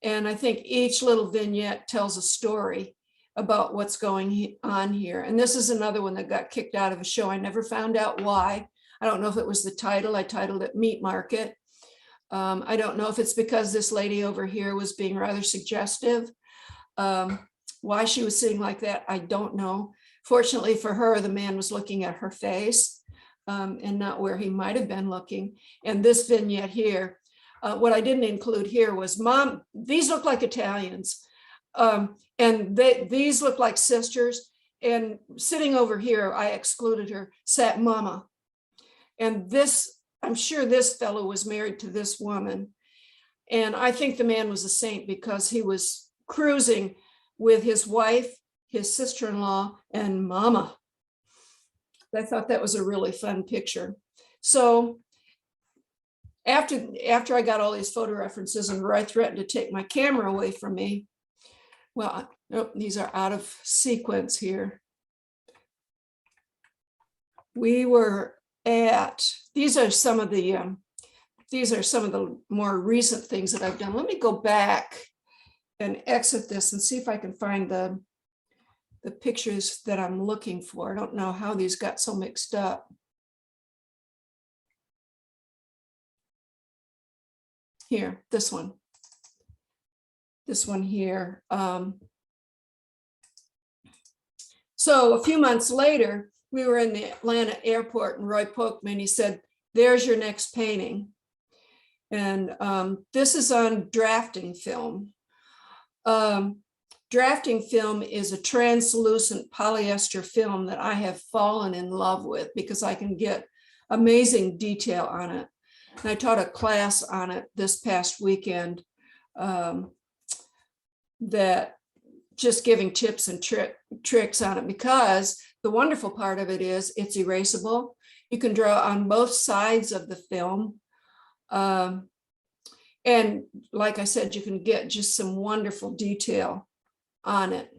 and I think each little vignette tells a story about what's going on here. And this is another one that got kicked out of a show. I never found out why. I don't know if it was the title. I titled it Meat Market. I don't know if it's because this lady over here was being rather suggestive. Why she was sitting like that, I don't know. Fortunately for her, the man was looking at her face and not where he might have been looking. And this vignette here, what I didn't include here was, Mom, these look like Italians. And these look like sisters. And sitting over here, I excluded her, sat Mama. And this, I'm sure this fellow was married to this woman. And I think the man was a saint because he was cruising with his wife, his sister-in-law, and Mama. I thought that was a really fun picture. So after I got all these photo references and Roy threatened to take my camera away from me, well, nope, these are out of sequence here. We were at, these are some of the more recent things that I've done. Let me go back and exit this and see if I can find the pictures that I'm looking for. I don't know how these got so mixed up. Here, this one here. So a few months later, we were in the Atlanta airport and Roy poked me and he said, "There's your next painting." And this is on drafting film. Drafting film is a translucent polyester film that I have fallen in love with because I can get amazing detail on it. And I taught a class on it this past weekend that just giving tips and tricks on it, because the wonderful part of it is it's erasable. You can draw on both sides of the film. And like I said, you can get just some wonderful detail on it.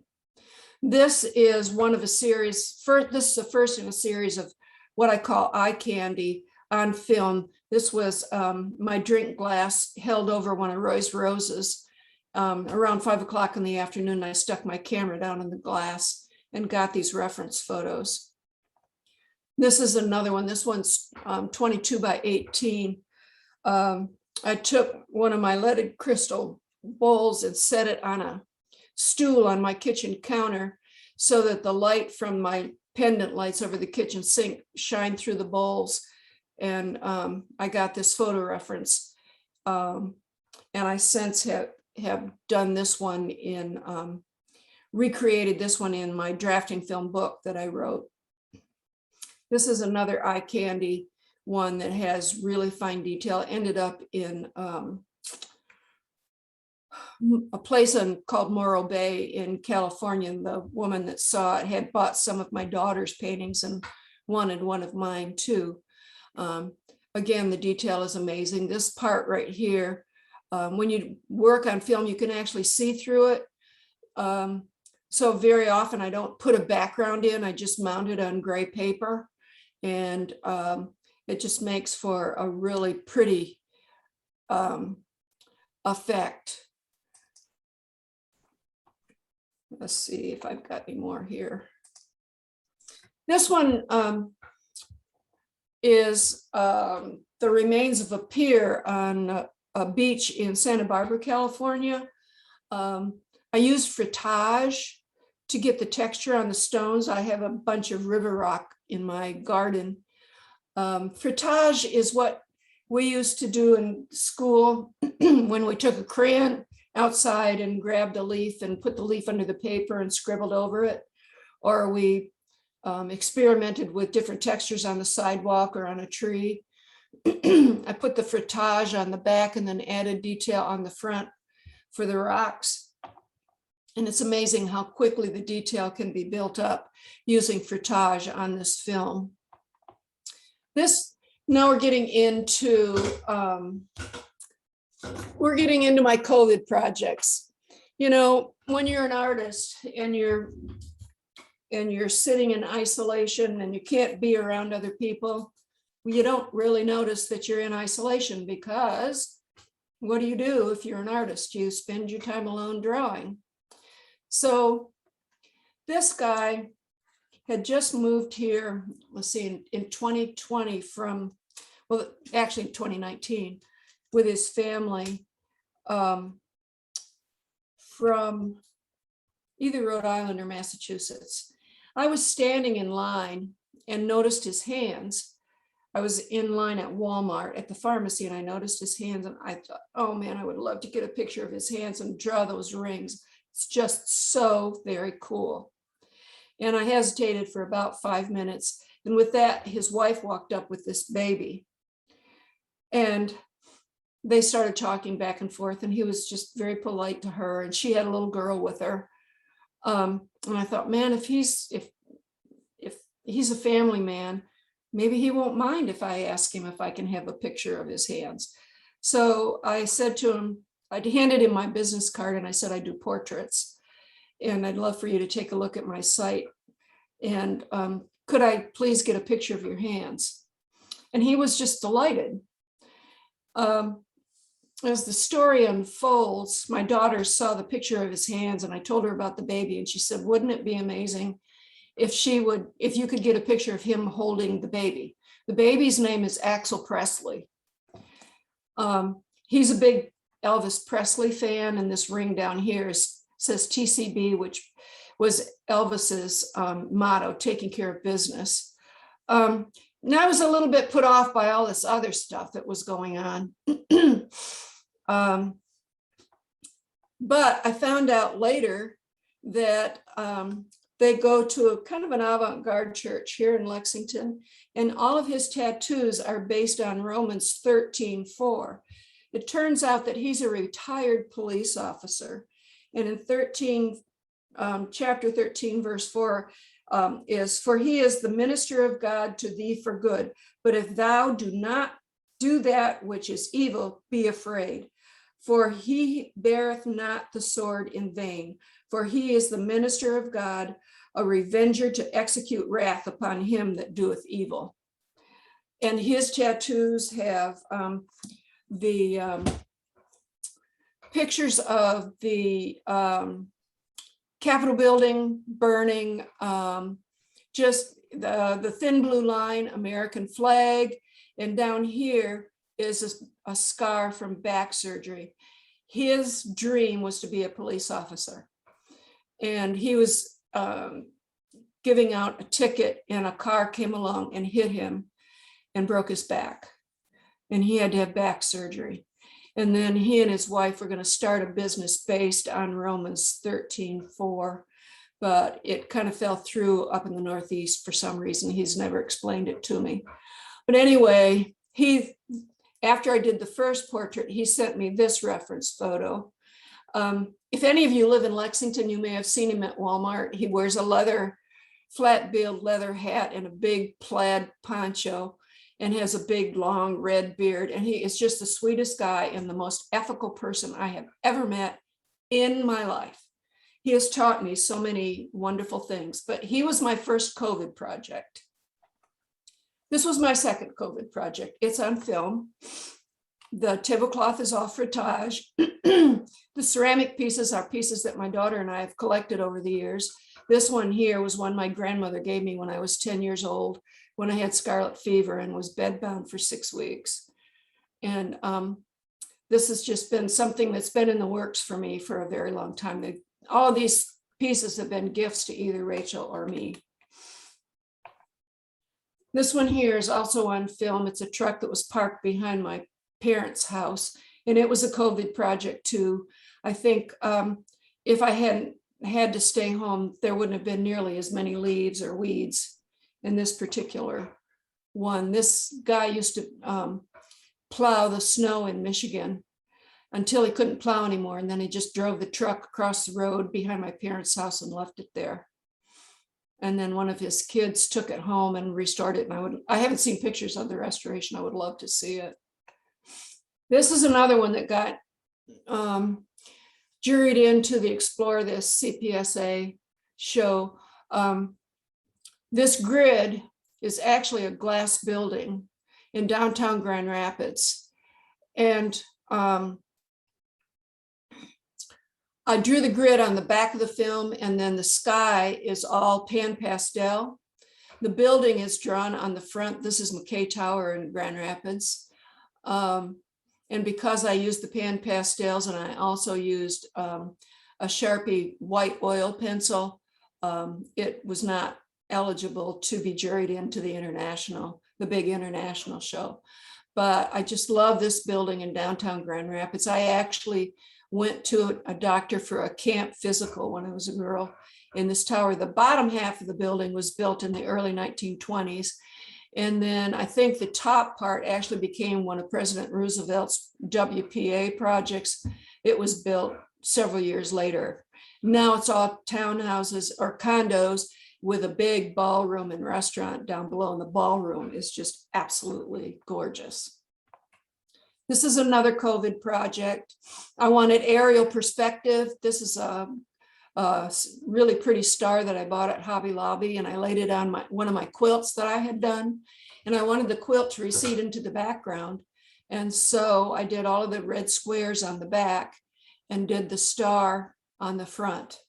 This is one of a series. This is the first in a series of what I call eye candy on film. This was my drink glass held over one of Roy's roses. Around 5 o'clock in the afternoon, I stuck my camera down in the glass and got these reference photos. This is another one. This one's 22 by 18. I took one of my leaded crystal bowls and set it on a stool on my kitchen counter so that the light from my pendant lights over the kitchen sink shine through the bowls. And I got this photo reference. And I since have done this one in, recreated this one in my drafting film book that I wrote. This is another eye candy one that has really fine detail. Ended up in a place called Morro Bay in California. And the woman that saw it had bought some of my daughter's paintings and wanted one of mine too. Again, the detail is amazing. This part right here, when you work on film, you can actually see through it. So very often I don't put a background in, I just mount it on gray paper, and it just makes for a really pretty effect. Let's see if I've got any more here. This one is the remains of a pier on a beach in Santa Barbara, California. I used frottage to get the texture on the stones. I have a bunch of river rock in my garden. Frottage is what we used to do in school when we took a crayon outside and grabbed a leaf and put the leaf under the paper and scribbled over it. Or we experimented with different textures on the sidewalk or on a tree. I put the frottage on the back and then added detail on the front for the rocks. And it's amazing how quickly the detail can be built up using frottage on this film. Now we're getting into my COVID projects. You know, when you're an artist and you're sitting in isolation and you can't be around other people, you don't really notice that you're in isolation, because what do you do if you're an artist? You spend your time alone drawing. So this guy had just moved here, let's see, in 2020 from, well, actually 2019, with his family from either Rhode Island or Massachusetts. I was standing in line and noticed his hands. I was in line at Walmart at the pharmacy, and I noticed his hands, and I thought, oh man, I would love to get a picture of his hands and draw those rings. It's just so very cool. And I hesitated for about 5 minutes. And with that, his wife walked up with this baby. And they started talking back and forth, and he was just very polite to her, and she had a little girl with her. And I thought, man, if he's a family man, maybe he won't mind if I ask him if I can have a picture of his hands. So I said to him, I handed him my business card, and I said, I do portraits, and I'd love for you to take a look at my site. And could I please get a picture of your hands? And he was just delighted. As the story unfolds, my daughter saw the picture of his hands, and I told her about the baby, and she said, wouldn't it be amazing if you could get a picture of him holding the baby? The baby's name is Axel Presley. He's a big Elvis Presley fan, and this ring down here says TCB, which was Elvis's motto, taking care of business. Now I was a little bit put off by all this other stuff that was going on. But I found out later that they go to a kind of an avant-garde church here in Lexington, and all of his tattoos are based on Romans 13:4. It turns out that he's a retired police officer, and in chapter 13, verse 4 is, for he is the minister of God to thee for good. But if thou do not do that which is evil, be afraid. For he beareth not the sword in vain, for he is the minister of God, a revenger to execute wrath upon him that doeth evil. And his tattoos have the pictures of the Capitol building burning, just the thin blue line, American flag, and down here is a scar from back surgery. His dream was to be a police officer, and he was giving out a ticket, and a car came along and hit him and broke his back, and he had to have back surgery. And then he and his wife were going to start a business based on Romans 13:4, but it kind of fell through up in the Northeast for some reason. He's never explained it to me. But anyway, after I did the first portrait, he sent me this reference photo. If any of you live in Lexington, you may have seen him at Walmart. He wears a flat-billed leather hat and a big plaid poncho, and has a big, long red beard. And he is just the sweetest guy and the most ethical person I have ever met in my life. He has taught me so many wonderful things, but he was my first COVID project. This was my second COVID project. It's on film. The tablecloth is all frottage. The ceramic pieces are pieces that my daughter and I have collected over the years. This one here was one my grandmother gave me when I was 10 years old, when I had scarlet fever and was bedbound for 6 weeks. And this has just been something that's been in the works for me for a very long time. All these pieces have been gifts to either Rachel or me. This one here is also on film. It's a truck that was parked behind my parents' house, and it was a COVID project too. I think if I hadn't had to stay home, there wouldn't have been nearly as many leaves or weeds in this particular one. This guy used to plow the snow in Michigan until he couldn't plow anymore. And then he just drove the truck across the road behind my parents' house and left it there. And then one of his kids took it home and restored it. And I haven't seen pictures of the restoration. I would love to see it. This is another one that got juried into the Explore This CPSA show. This grid is actually a glass building in downtown Grand Rapids. And I drew the grid on the back of the film, and then the sky is all pan pastel. The building is drawn on the front. This is McKay Tower in Grand Rapids. And because I used the pan pastels, and I also used a Sharpie white oil pencil, it was not eligible to be juried into the big international show. But I just love this building in downtown Grand Rapids. I actually went to a doctor for a camp physical when I was a girl in this tower. The bottom half of the building was built in the early 1920s. And then I think the top part actually became one of President Roosevelt's WPA projects. It was built several years later. Now it's all townhouses or condos with a big ballroom and restaurant down below. And the ballroom is just absolutely gorgeous. This is another COVID project. I wanted aerial perspective. This is a really pretty star that I bought at Hobby Lobby, and I laid it on one of my quilts that I had done. And I wanted the quilt to recede into the background. And so I did all of the red squares on the back and did the star on the front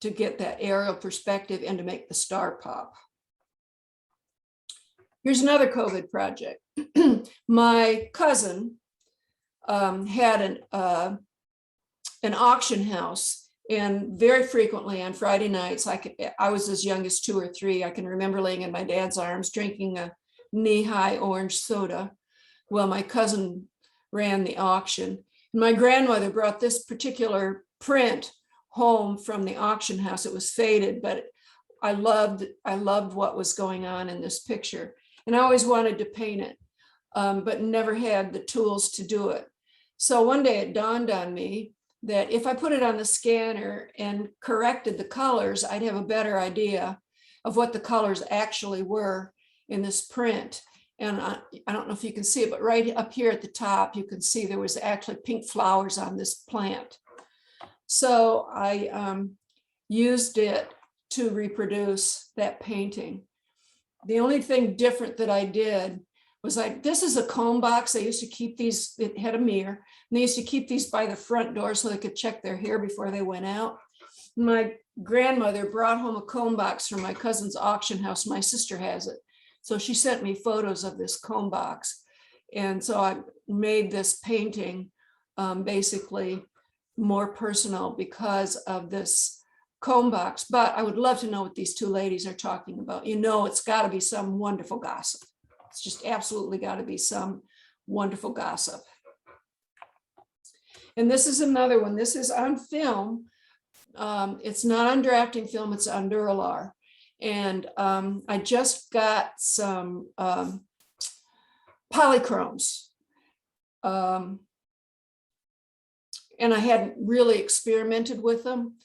to get that aerial perspective and to make the star pop. Here's another COVID project. My cousin had an auction house, and very frequently on Friday nights, I was as young as 2 or 3. I can remember laying in my dad's arms drinking a knee-high orange soda while my cousin ran the auction. And my grandmother brought this particular print home from the auction house. It was faded, but I loved what was going on in this picture. And I always wanted to paint it, but never had the tools to do it. So one day it dawned on me that if I put it on the scanner and corrected the colors, I'd have a better idea of what the colors actually were in this print. And I don't know if you can see it, but right up here at the top, you can see there was actually pink flowers on this plant. So I used it to reproduce that painting. The only thing different that I did was this is a comb box. I used to keep these, it had a mirror, and they used to keep these by the front door so they could check their hair before they went out. My grandmother brought home a comb box from my cousin's auction house. My sister has it. So she sent me photos of this comb box. And so I made this painting basically more personal because of this comb box. But I would love to know what these two ladies are talking about. You know, it's got to be some wonderful gossip. It's just absolutely got to be some wonderful gossip. And this is another one. This is on film. It's not on drafting film, it's on Duralar. And I just got some polychromes. And I hadn't really experimented with them.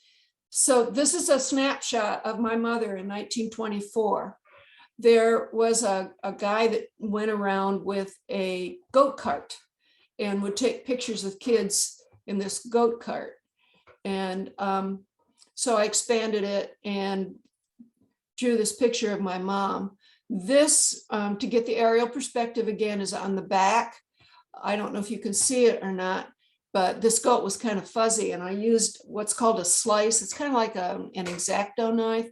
So this is a snapshot of my mother in 1924. There was a guy that went around with a goat cart and would take pictures of kids in this goat cart. And so I expanded it and drew this picture of my mom. This, to get the aerial perspective again, is on the back. I don't know if you can see it or not, but this goat was kind of fuzzy, and I used what's called a slice. It's kind of like an X-Acto knife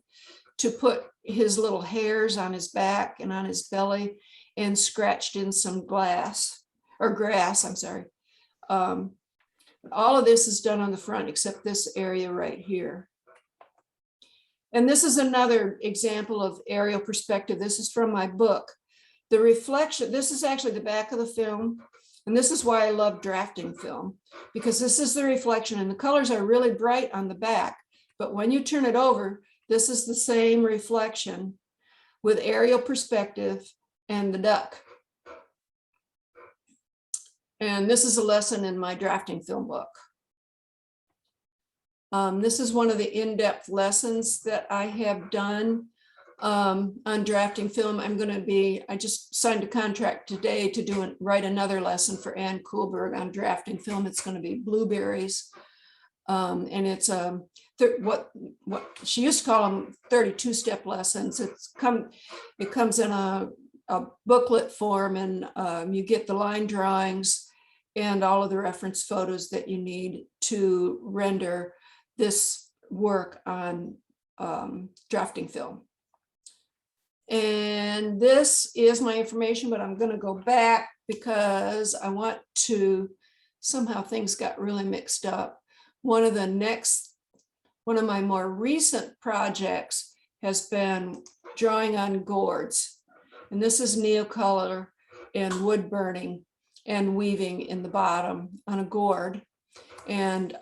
to put his little hairs on his back and on his belly, and scratched in some grass, I'm sorry. All of this is done on the front except this area right here. And this is another example of aerial perspective. This is from my book. The reflection, this is actually the back of the film. And this is why I love drafting film, because this is the reflection and the colors are really bright on the back. But when you turn it over, this is the same reflection with aerial perspective and the duck. And this is a lesson in my drafting film book. This is one of the in-depth lessons that I have done on drafting film. I just signed a contract today to write another lesson for Ann Kuhlberg on drafting film. It's going to be blueberries. And it's what she used to call them 32-step lessons. It comes in a booklet form, and you get the line drawings and all of the reference photos that you need to render this work on drafting film. And this is my information, but I'm going to go back because I want to, somehow things got really mixed up. One of my more recent projects has been drawing on gourds. And this is Neocolor and wood burning and weaving in the bottom on a gourd. And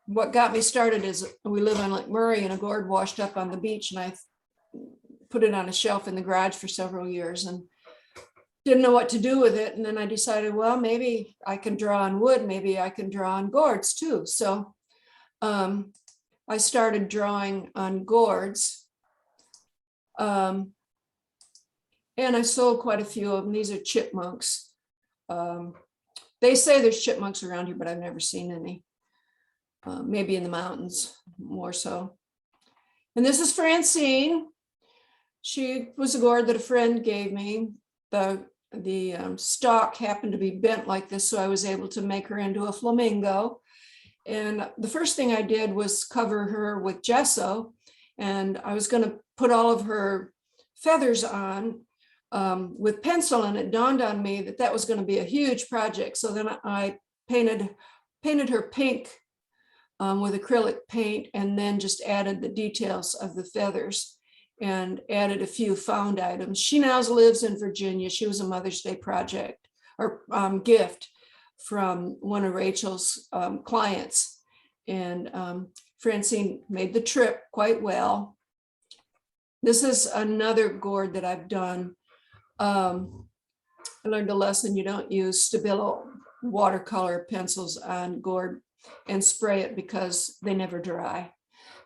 what got me started is we live on Lake Murray, and a gourd washed up on the beach, and I put it on a shelf in the garage for several years and didn't know what to do with it. And then I decided, well, maybe I can draw on wood, maybe I can draw on gourds too. So I started drawing on gourds. And I sold quite a few of them. These are chipmunks. They say there's chipmunks around here, but I've never seen any. Maybe in the mountains more so. And this is Francine. She was a gourd that a friend gave me. The stalk happened to be bent like this, so I was able to make her into a flamingo. And the first thing I did was cover her with gesso, and I was going to put all of her feathers on with pencil, and it dawned on me that that was going to be a huge project. So then I painted her pink with acrylic paint, and then just added the details of the feathers and added a few found items. She now lives in Virginia. She was a Mother's Day project or gift from one of Rachel's clients. And Francine made the trip quite well. This is another gourd that I've done. I learned a lesson: you don't use Stabilo watercolor pencils on gourd and spray it because they never dry.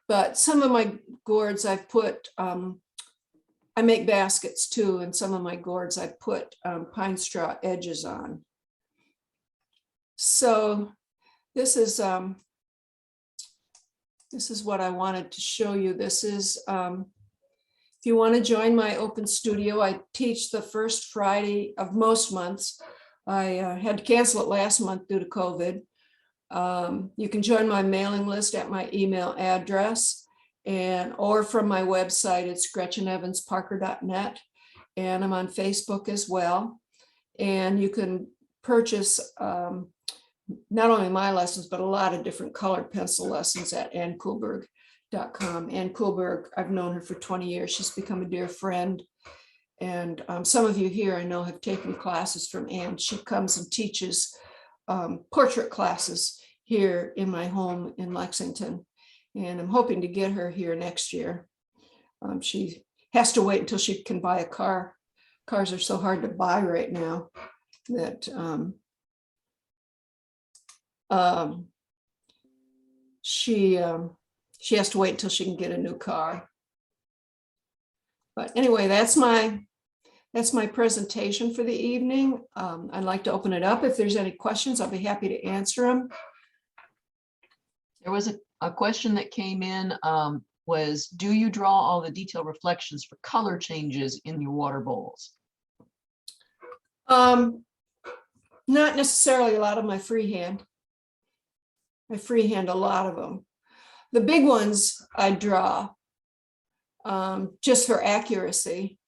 But some of my gourds I've put, I make baskets too, and some of my gourds I put pine straw edges on. So this is what I wanted to show you. This is, if you want to join my open studio, I teach the first Friday of most months. I had to cancel it last month due to COVID. You can join my mailing list at my email address or from my website. It's gretchenevansparker.net, and I'm on Facebook as well. And you can purchase not only my lessons, but a lot of different colored pencil lessons at annkuhlberg.com. Ann Kuhlberg, I've known her for 20 years. She's become a dear friend. And some of you here I know have taken classes from Ann. She comes and teaches portrait classes here in my home in Lexington. And I'm hoping to get her here next year. She has to wait until she can buy a car. Cars are so hard to buy right now that she has to wait until she can get a new car. But anyway, that's my presentation for the evening. I'd like to open it up. If there's any questions, I'll be happy to answer them. There was a question that came in, was, do you draw all the detail reflections for color changes in your water bowls? Not necessarily a lot of my freehand. I freehand a lot of them. The big ones I draw just for accuracy.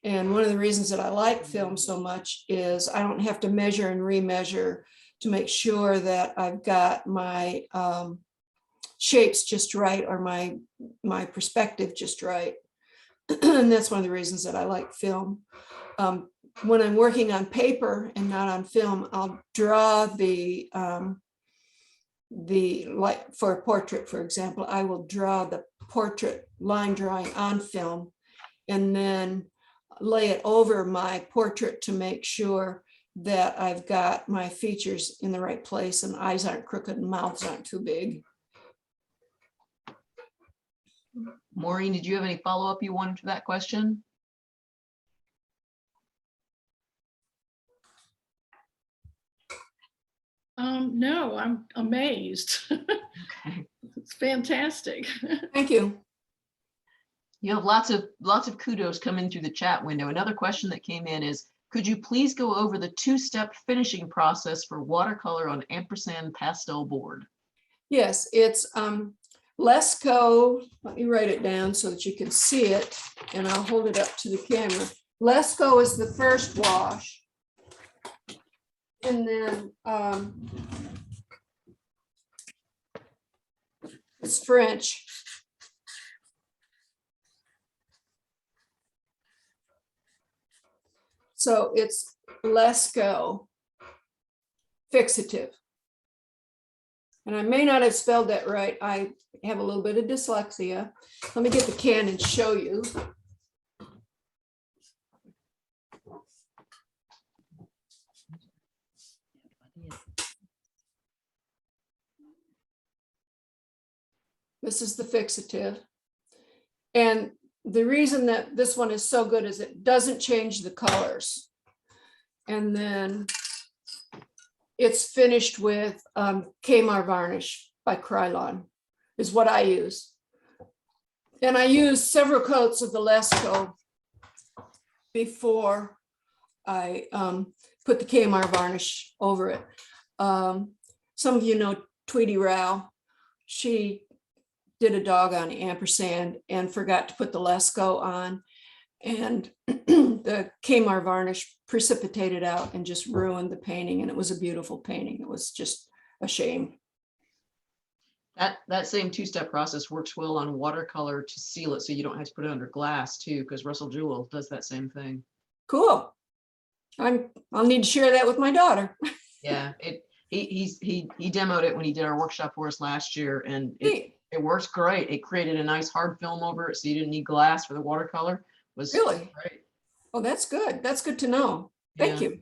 And one of the reasons that I like film so much is I don't have to measure and remeasure to make sure that I've got my shapes just right, or my perspective just right. And that's one of the reasons that I like film. When I'm working on paper and not on film, I'll draw like for a portrait, for example, I will draw the portrait line drawing on film and then lay it over my portrait to make sure that I've got my features in the right place and eyes aren't crooked and mouths aren't too big. Maureen, did you have any follow-up you wanted to that question? No, I'm amazed. Okay. It's fantastic. Thank you. You have lots of kudos coming through the chat window. Another question that came in is, could you please go over the two-step finishing process for watercolor on ampersand pastel board? Yes, it's Lesco. Let me write it down so that you can see it, and I'll hold it up to the camera. Lesco is the first wash. And then it's French. So it's Lesco fixative. And I may not have spelled that right. I have a little bit of dyslexia. Let me get the can and show you. This is the fixative. And the reason that this one is so good is it doesn't change the colors. And then it's finished with Kmart varnish by Krylon is what I use. And I use several coats of the Lesco before I put the Kmart varnish over it. Some of you know Tweety Rao. She did a dog on ampersand and forgot to put the Lesco on, and the Kmart varnish precipitated out and just ruined the painting. And it was a beautiful painting. It was just a shame. That same two-step process works well on watercolor to seal it, so you don't have to put it under glass too, because Russell Jewell does that same thing. Cool. I'll need to share that with my daughter. Yeah, he demoed it when he did our workshop for us last year, and it works great. It created a nice hard film over it, so you didn't need glass for the watercolor. It was really great. Oh, that's good. That's good to know. Thank you.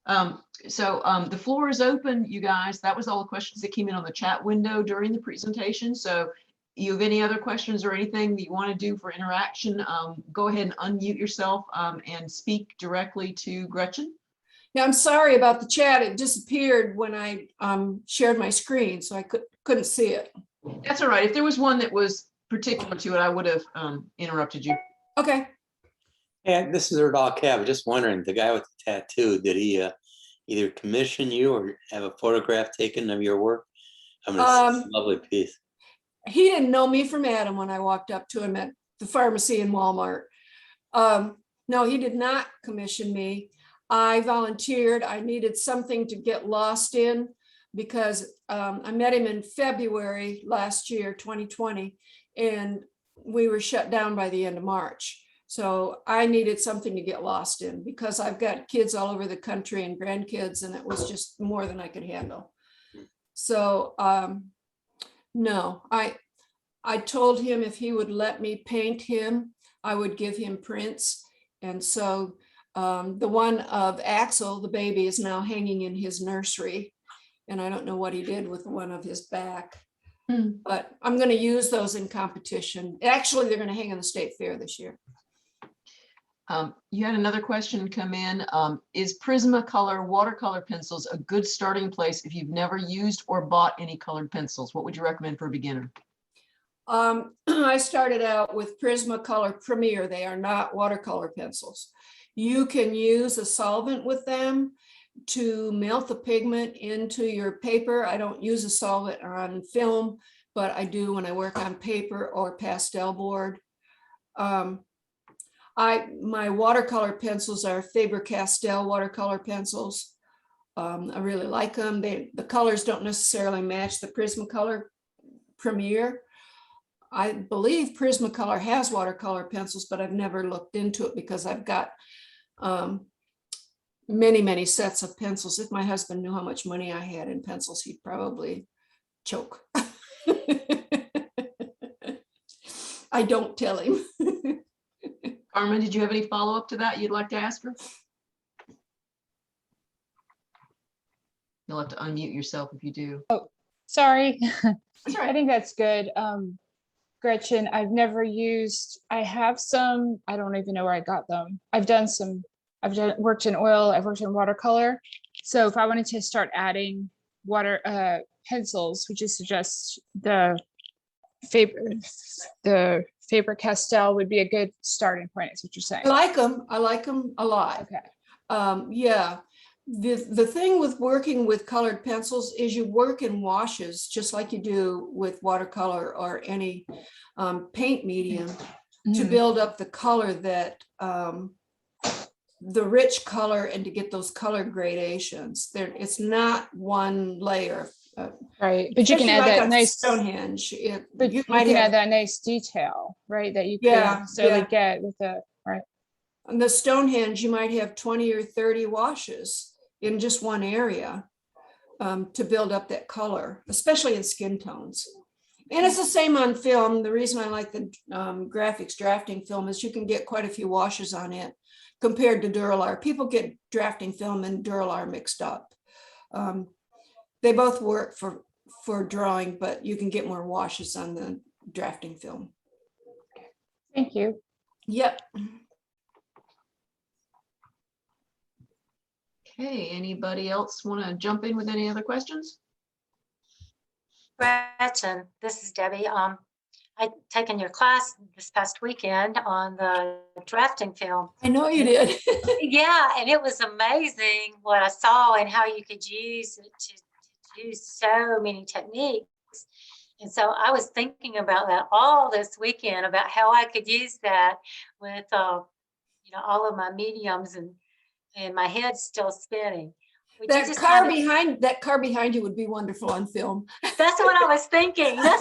The floor is open, you guys. That was all the questions that came in on the chat window during the presentation. So you have any other questions or anything that you want to do for interaction, go ahead and unmute yourself and speak directly to Gretchen. Now, I'm sorry about the chat. It disappeared when I shared my screen, so I couldn't see it. That's all right. If there was one that was particular to it, I would have interrupted you. Okay. Hey, this is Erdal Caba. Just wondering, the guy with the tattoo, did he either commission you or have a photograph taken of your work? I mean, it's a lovely piece. He didn't know me from Adam when I walked up to him at the pharmacy in Walmart. No, he did not commission me. I volunteered. I needed something to get lost in because I met him in February last year, 2020, and we were shut down by the end of March. So I needed something to get lost in because I've got kids all over the country and grandkids, and it was just more than I could handle. So no, I told him if he would let me paint him, I would give him prints. And so the one of Axel, the baby, is now hanging in his nursery. And I don't know what he did with the one of his back. But I'm going to use those in competition. Actually, they're going to hang in the state fair this year. You had another question come in. Is Prismacolor watercolor pencils a good starting place if you've never used or bought any colored pencils? What would you recommend for a beginner? I started out with Prismacolor Premier. They are not watercolor pencils. You can use a solvent with them to melt the pigment into your paper. I don't use a solvent on film, but I do when I work on paper or pastel board. My watercolor pencils are Faber-Castell watercolor pencils. I really like them. The colors don't necessarily match the Prismacolor Premier. I believe Prismacolor has watercolor pencils, but I've never looked into it because I've got many, many sets of pencils. If my husband knew how much money I had in pencils, he'd probably choke. I don't tell him. Carmen, did you have any follow-up to that you'd like to ask her? You'll have to unmute yourself if you do. Oh, sorry. That's all right. I think that's good. Gretchen, I've never used, I have some, I don't even know where I got them. Worked in oil, I've worked in watercolor. So if I wanted to start adding pencils, would you suggest the Faber-Castell would be a good starting point, is what you're saying? I like them. I like them a lot. Okay. Yeah. The thing with working with colored pencils is you work in washes, just like you do with watercolor or any paint medium, to build up the color that the rich color and to get those color gradations. It's not one layer. Right, but you can add that nice Stonehenge. But you can add that nice detail, right? That you can't necessarily get with the right. On the Stonehenge, you might have 20 or 30 washes in just one area to build up that color, especially in skin tones. And it's the same on film. The reason I like the graphics drafting film is you can get quite a few washes on it compared to Duralar. People get drafting film and Duralar mixed up. They both work for drawing, but you can get more washes on the drafting film. Thank you. Yep. Okay, anybody else want to jump in with any other questions? Gretchen, this is Debbie. I'd taken your class this past weekend on the drafting film. I know you did. Yeah, and it was amazing what I saw and how you could use it to use so many techniques. And so I was thinking about that all this weekend, about how I could use that with, all of my mediums, and my head's still spinning. That car behind you would be wonderful on film. That's what I was thinking. So,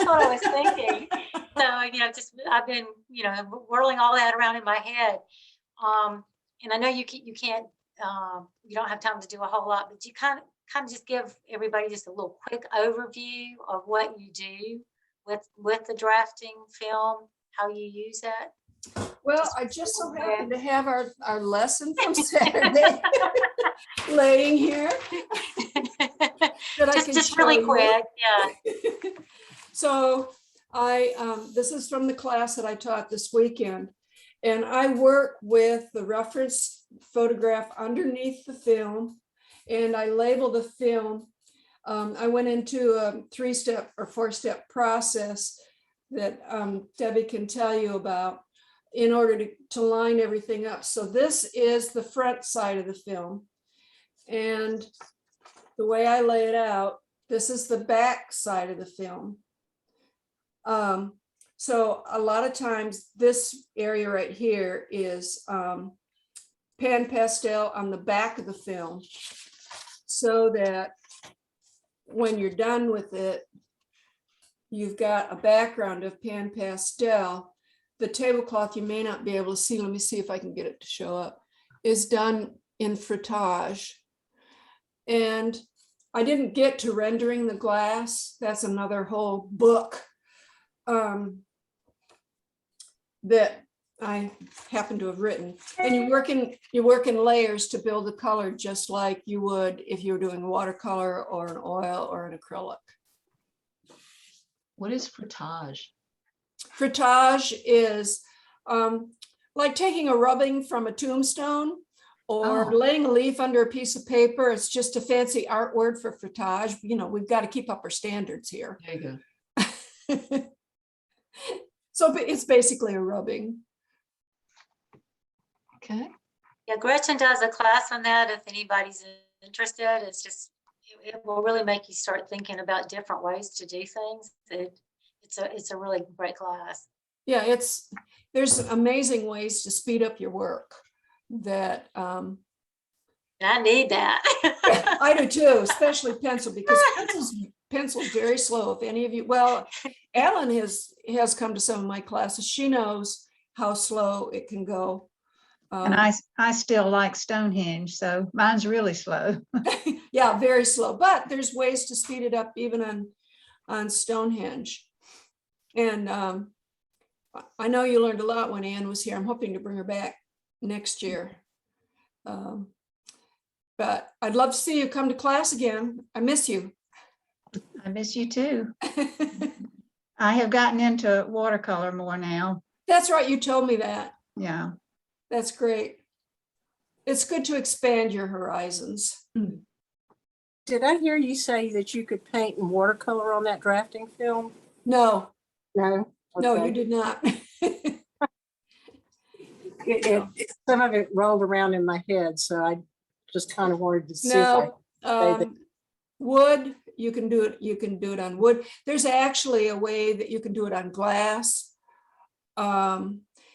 I've been, whirling all that around in my head. And I know you can't, you don't have time to do a whole lot, but you kind of just give everybody just a little quick overview of what you do with the drafting film, how you use it. Well, I just so happen to have our lesson from Saturday laying here. That I can Just show really you. quick, yeah. So this is from the class that I taught this weekend. And I work with the reference photograph underneath the film, and I label the film. I went into a 3-step or 4-step process that Debbie can tell you about in order to line everything up. So this is the front side of the film. And the way I lay it out, this is the back side of the film. So a lot of times this area right here is pan pastel on the back of the film, so that when you're done with it, you've got a background of pan pastel. The tablecloth you may not be able to see, let me see if I can get it to show up, is done in frottage. And I didn't get to rendering the glass. That's another whole book that I happen to have written. And you work in layers to build the color, just like you would if you were doing watercolor or an oil or an acrylic. What is frottage? Frottage is like taking a rubbing from a tombstone or laying a leaf under a piece of paper. It's just a fancy art word for frottage. You know, we've got to keep up our standards here. There you go. So it's basically a rubbing. Okay. Yeah, Gretchen does a class on that if anybody's interested. It's just, it will really make you start thinking about different ways to do things. It's a really great class. Yeah, there's amazing ways to speed up your work that I need that. I do too, especially pencil, because pencil's very slow. If any of you, well, Ellen has come to some of my classes. She knows how slow it can go. And I still like Stonehenge, so mine's really slow. Yeah, very slow, but there's ways to speed it up even on Stonehenge. And I know you learned a lot when Ann was here. I'm hoping to bring her back next year. But I'd love to see you come to class again. I miss you. I miss you too. I have gotten into watercolor more now. That's right. You told me that. Yeah. That's great. It's good to expand your horizons. Did I hear you say that you could paint in watercolor on that drafting film? No. No? No, Okay. you did not. Some of it rolled around in my head, so I just kind of wanted to see. No, wood, you can do it. You can do it on wood. There's actually a way that you can do it on glass.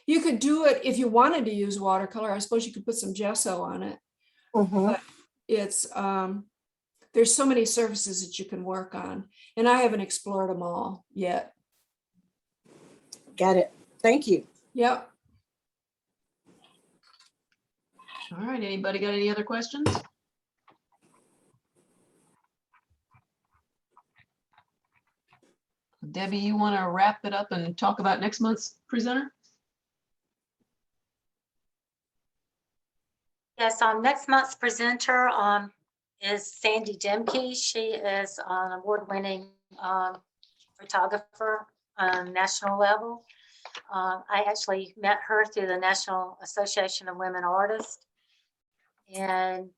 You could do it if you wanted to use watercolor. I suppose you could put some gesso on it. But it's there's so many surfaces that you can work on, and I haven't explored them all yet. Got it. Thank you. Yep. All right, anybody got any other questions? Debbie, you want to wrap it up and talk about next month's presenter? Yes, next month's presenter is Sonya Diimmler. She is an award-winning photographer on national level. I actually met her through the National Association of Women Artists, and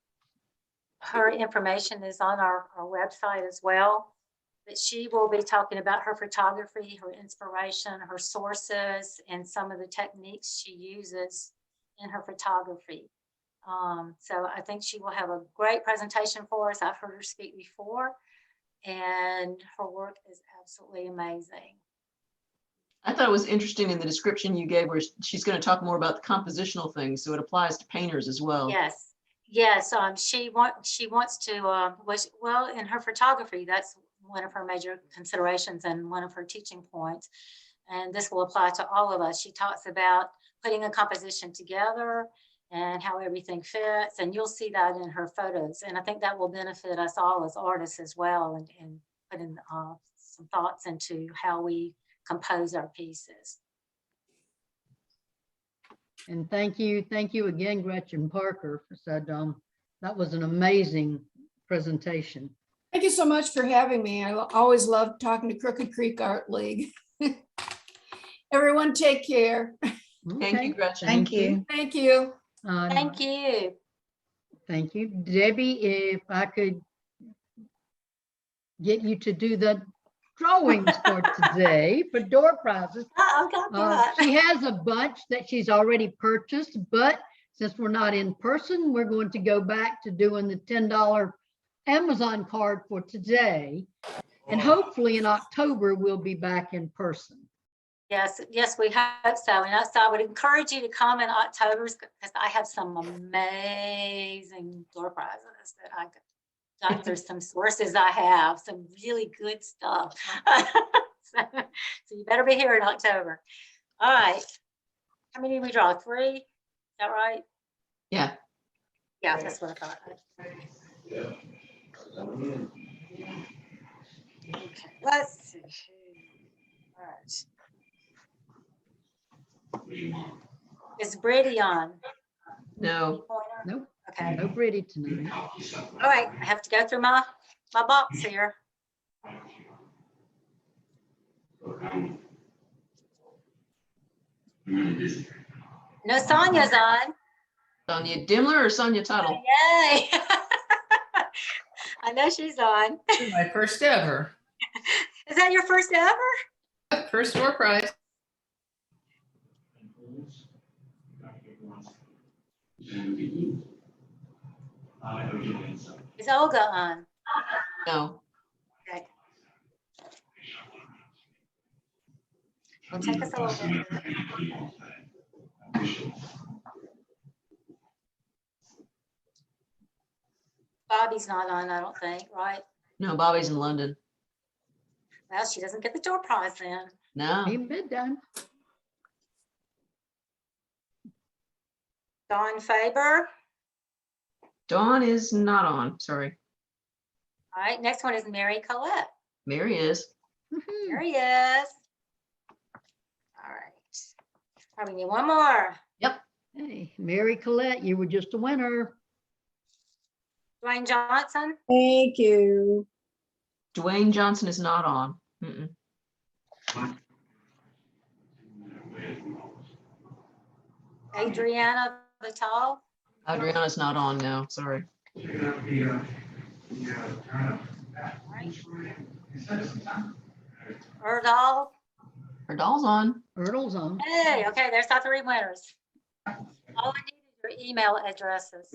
her information is on our website as well. But she will be talking about her photography, her inspiration, her sources, and some of the techniques she uses in her photography. So I think she will have a great presentation for us. I've heard her speak before, and her work is absolutely amazing. I thought it was interesting in the description you gave where she's going to talk more about the compositional things, so it applies to painters as well. Yes, yes. She wants to well, in her photography, that's one of her major considerations and one of her teaching points. And this will apply to all of us. She talks about putting a composition together and how everything fits, and you'll see that in her photos. And I think that will benefit us all as artists as well, and put in some thoughts into how we compose our pieces. And thank you again, Gretchen Parker, for said, that was an amazing presentation. Thank you so much for having me. I always love talking to Crooked Creek Art League. Everyone take care. Thank you, Gretchen. Thank you. Thank you. Thank you. Thank you. Debbie, if I could get you to do the drawings for today for door prizes. I've got that. She has a bunch that she's already purchased, but since we're not in person, we're going to go back to doing the $10 Amazon card for today. And hopefully in October, we'll be back in person. Yes, we hope so. And so I would encourage you to come in October because I have some amazing door prizes that I got. There's some sources I have, some really good stuff. So you better be here in October. All right. How many did we draw? 3? Is that right? Yeah. Yeah, that's what I thought. Okay, let's see. All right. Is Brady on? No. Nope. Okay. No Brady tonight. All right, I have to go through my box here. No, Sonya's on. Sonya Diimmler or Sonya Tuttle? Yay. I know she's on. My first ever. Is that your first ever? First door prize. Is Olga on? No. Okay. We'll take us a little bit. Bobby's not on, I don't think, right? No, Bobby's in London. Well, she doesn't get the door prize then. No. Ain't been done. Dawn Faber. Dawn is not on, sorry. All right, next one is Mary Collette. Mary is. There he is. All right. Probably need one more. Yep. Hey, Mary Collette, you were just a winner. Dwayne Johnson. Thank you. Dwayne Johnson is not on. Mm-mm. Adriana Vital. Adriana's not on now, sorry. Erdal. Erdal's on. Erdal's on. Hey, okay, there's our 3 winners. All I need is your email addresses.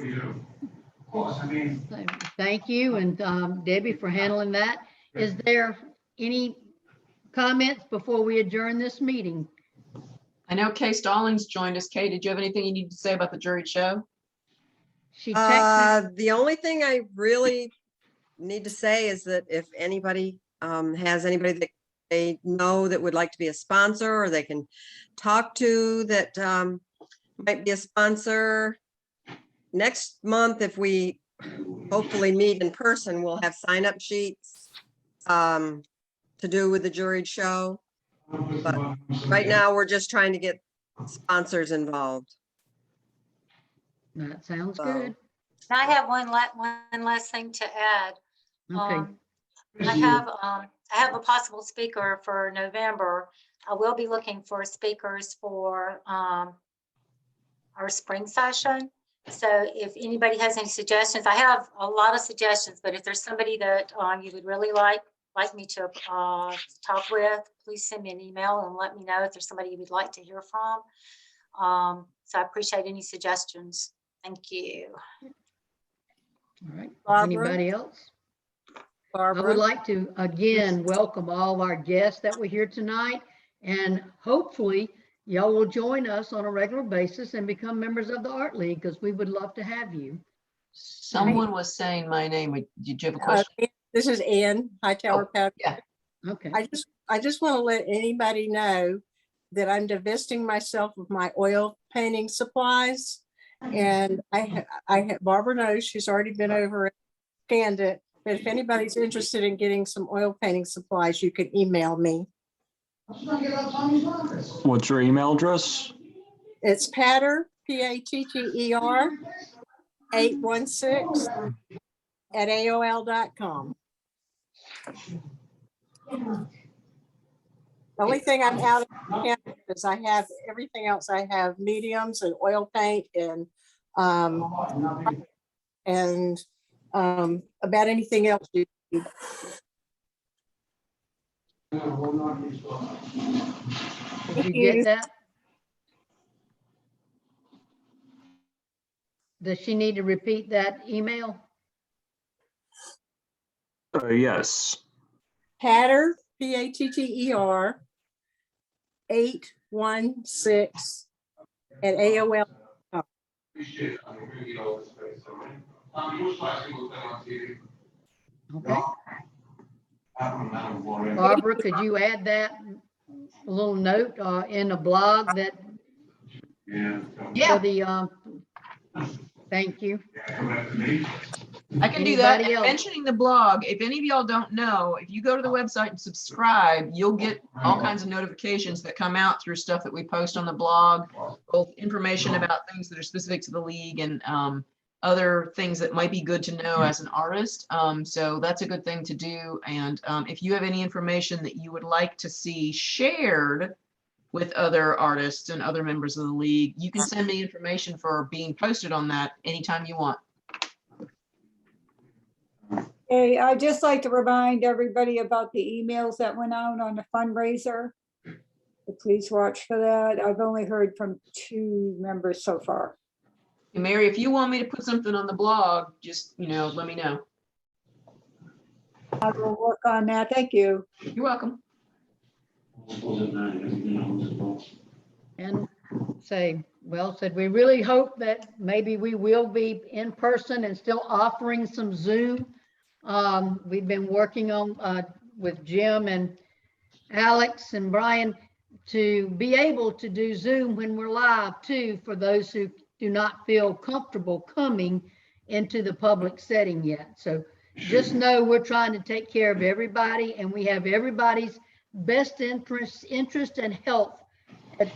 Thank you, and Debbie, for handling that. Is there any comments before we adjourn this meeting? I know Kay Stallings joined us. Kay, did you have anything you need to say about the juried show? She texted. The only thing I really need to say is that if anybody has anybody that they know that would like to be a sponsor or they can talk to that might be a sponsor, next month, if we hopefully meet in person, we'll have sign-up sheets to do with the juried show. But right now, we're just trying to get sponsors involved. That sounds So, good. I have one last thing to add. Okay. I have a possible speaker for November. I will be looking for speakers for our spring session. So if anybody has any suggestions, I have a lot of suggestions, but if there's somebody that you would really like me to talk with, please send me an email and let me know if there's somebody you would like to hear from. So I appreciate any suggestions. Thank you. All right. Barbara? Anybody else? I Barbara? would like to again welcome all our guests that were here tonight, and hopefully y'all will join us on a regular basis and become members of the Art League, because we would love to have you. Someone was saying my name. Did you have a question? This is Ann Hightower. Yeah. Okay. I just want to let anybody know that I'm divesting myself of my oil painting supplies. And I have Barbara knows, she's already been over and scanned it. But if anybody's interested in getting some oil painting supplies, you can email me. What's your email address? It's Patter, Patter, 816 at AOL.com. The only thing I'm out of is I have everything else. I have mediums and oil paint and about anything else. Did you get that? Does she need to repeat that email? Yes. Patter, Patter, 816 at AOL. Okay. Barbara, could you add that little note in the blog that? Yeah. For the, thank you. I can do that. Anybody And else? mentioning the blog, if any of y'all don't know, if you go to the website and subscribe, you'll get all kinds of notifications that come out through stuff that we post on the blog, both information about things that are specific to the league and other things that might be good to know as an artist. So that's a good thing to do. And if you have any information that you would like to see shared with other artists and other members of the league, you can send me information for being posted on that anytime you want. Hey, I'd just like to remind everybody about the emails that went out on the fundraiser. So please watch for that. I've only heard from 2 members so far. Mary, if you want me to put something on the blog, just, let me know. I will work on that. Thank you. You're welcome. And say, well said, we really hope that maybe we will be in person and still offering some Zoom. We've been working on with Jim and Alex and Brian to be able to do Zoom when we're live too, for those who do not feel comfortable coming into the public setting yet. So just know we're trying to take care of everybody, and we have everybody's best interest and health at,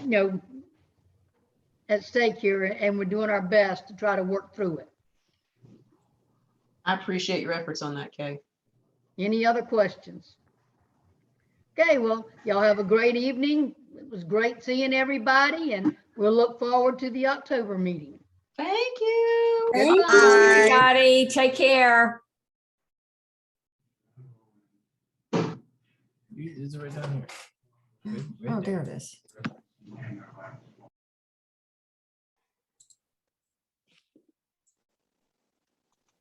at stake here, and we're doing our best to try to work through it. I appreciate your efforts on that, Kay. Any other questions? Okay, well, y'all have a great evening. It was great seeing everybody, and we'll look forward to the October meeting. Thank you. Thank you. Everybody, take care. It's right down here. Oh, there it is.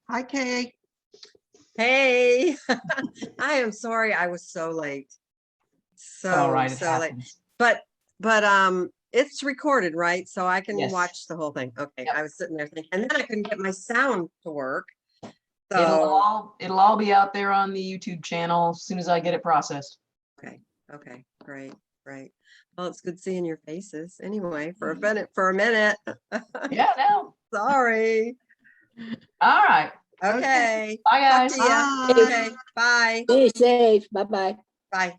Hi, Kay. Hey, I am sorry I was so late. All right, it So late. happens. But it's recorded, right? So I can Yes. watch the whole thing. Okay, Yep. I was sitting there thinking, and then I couldn't get my sound to work. It'll So, all be out there on the YouTube channel as soon as I get it processed. okay, great. Well, it's good seeing your faces anyway, for a minute. Yeah, no. Sorry. All right. Okay. Bye, Talk guys. to ya. Bye. Okay, bye. Stay safe. Bye-bye. Bye.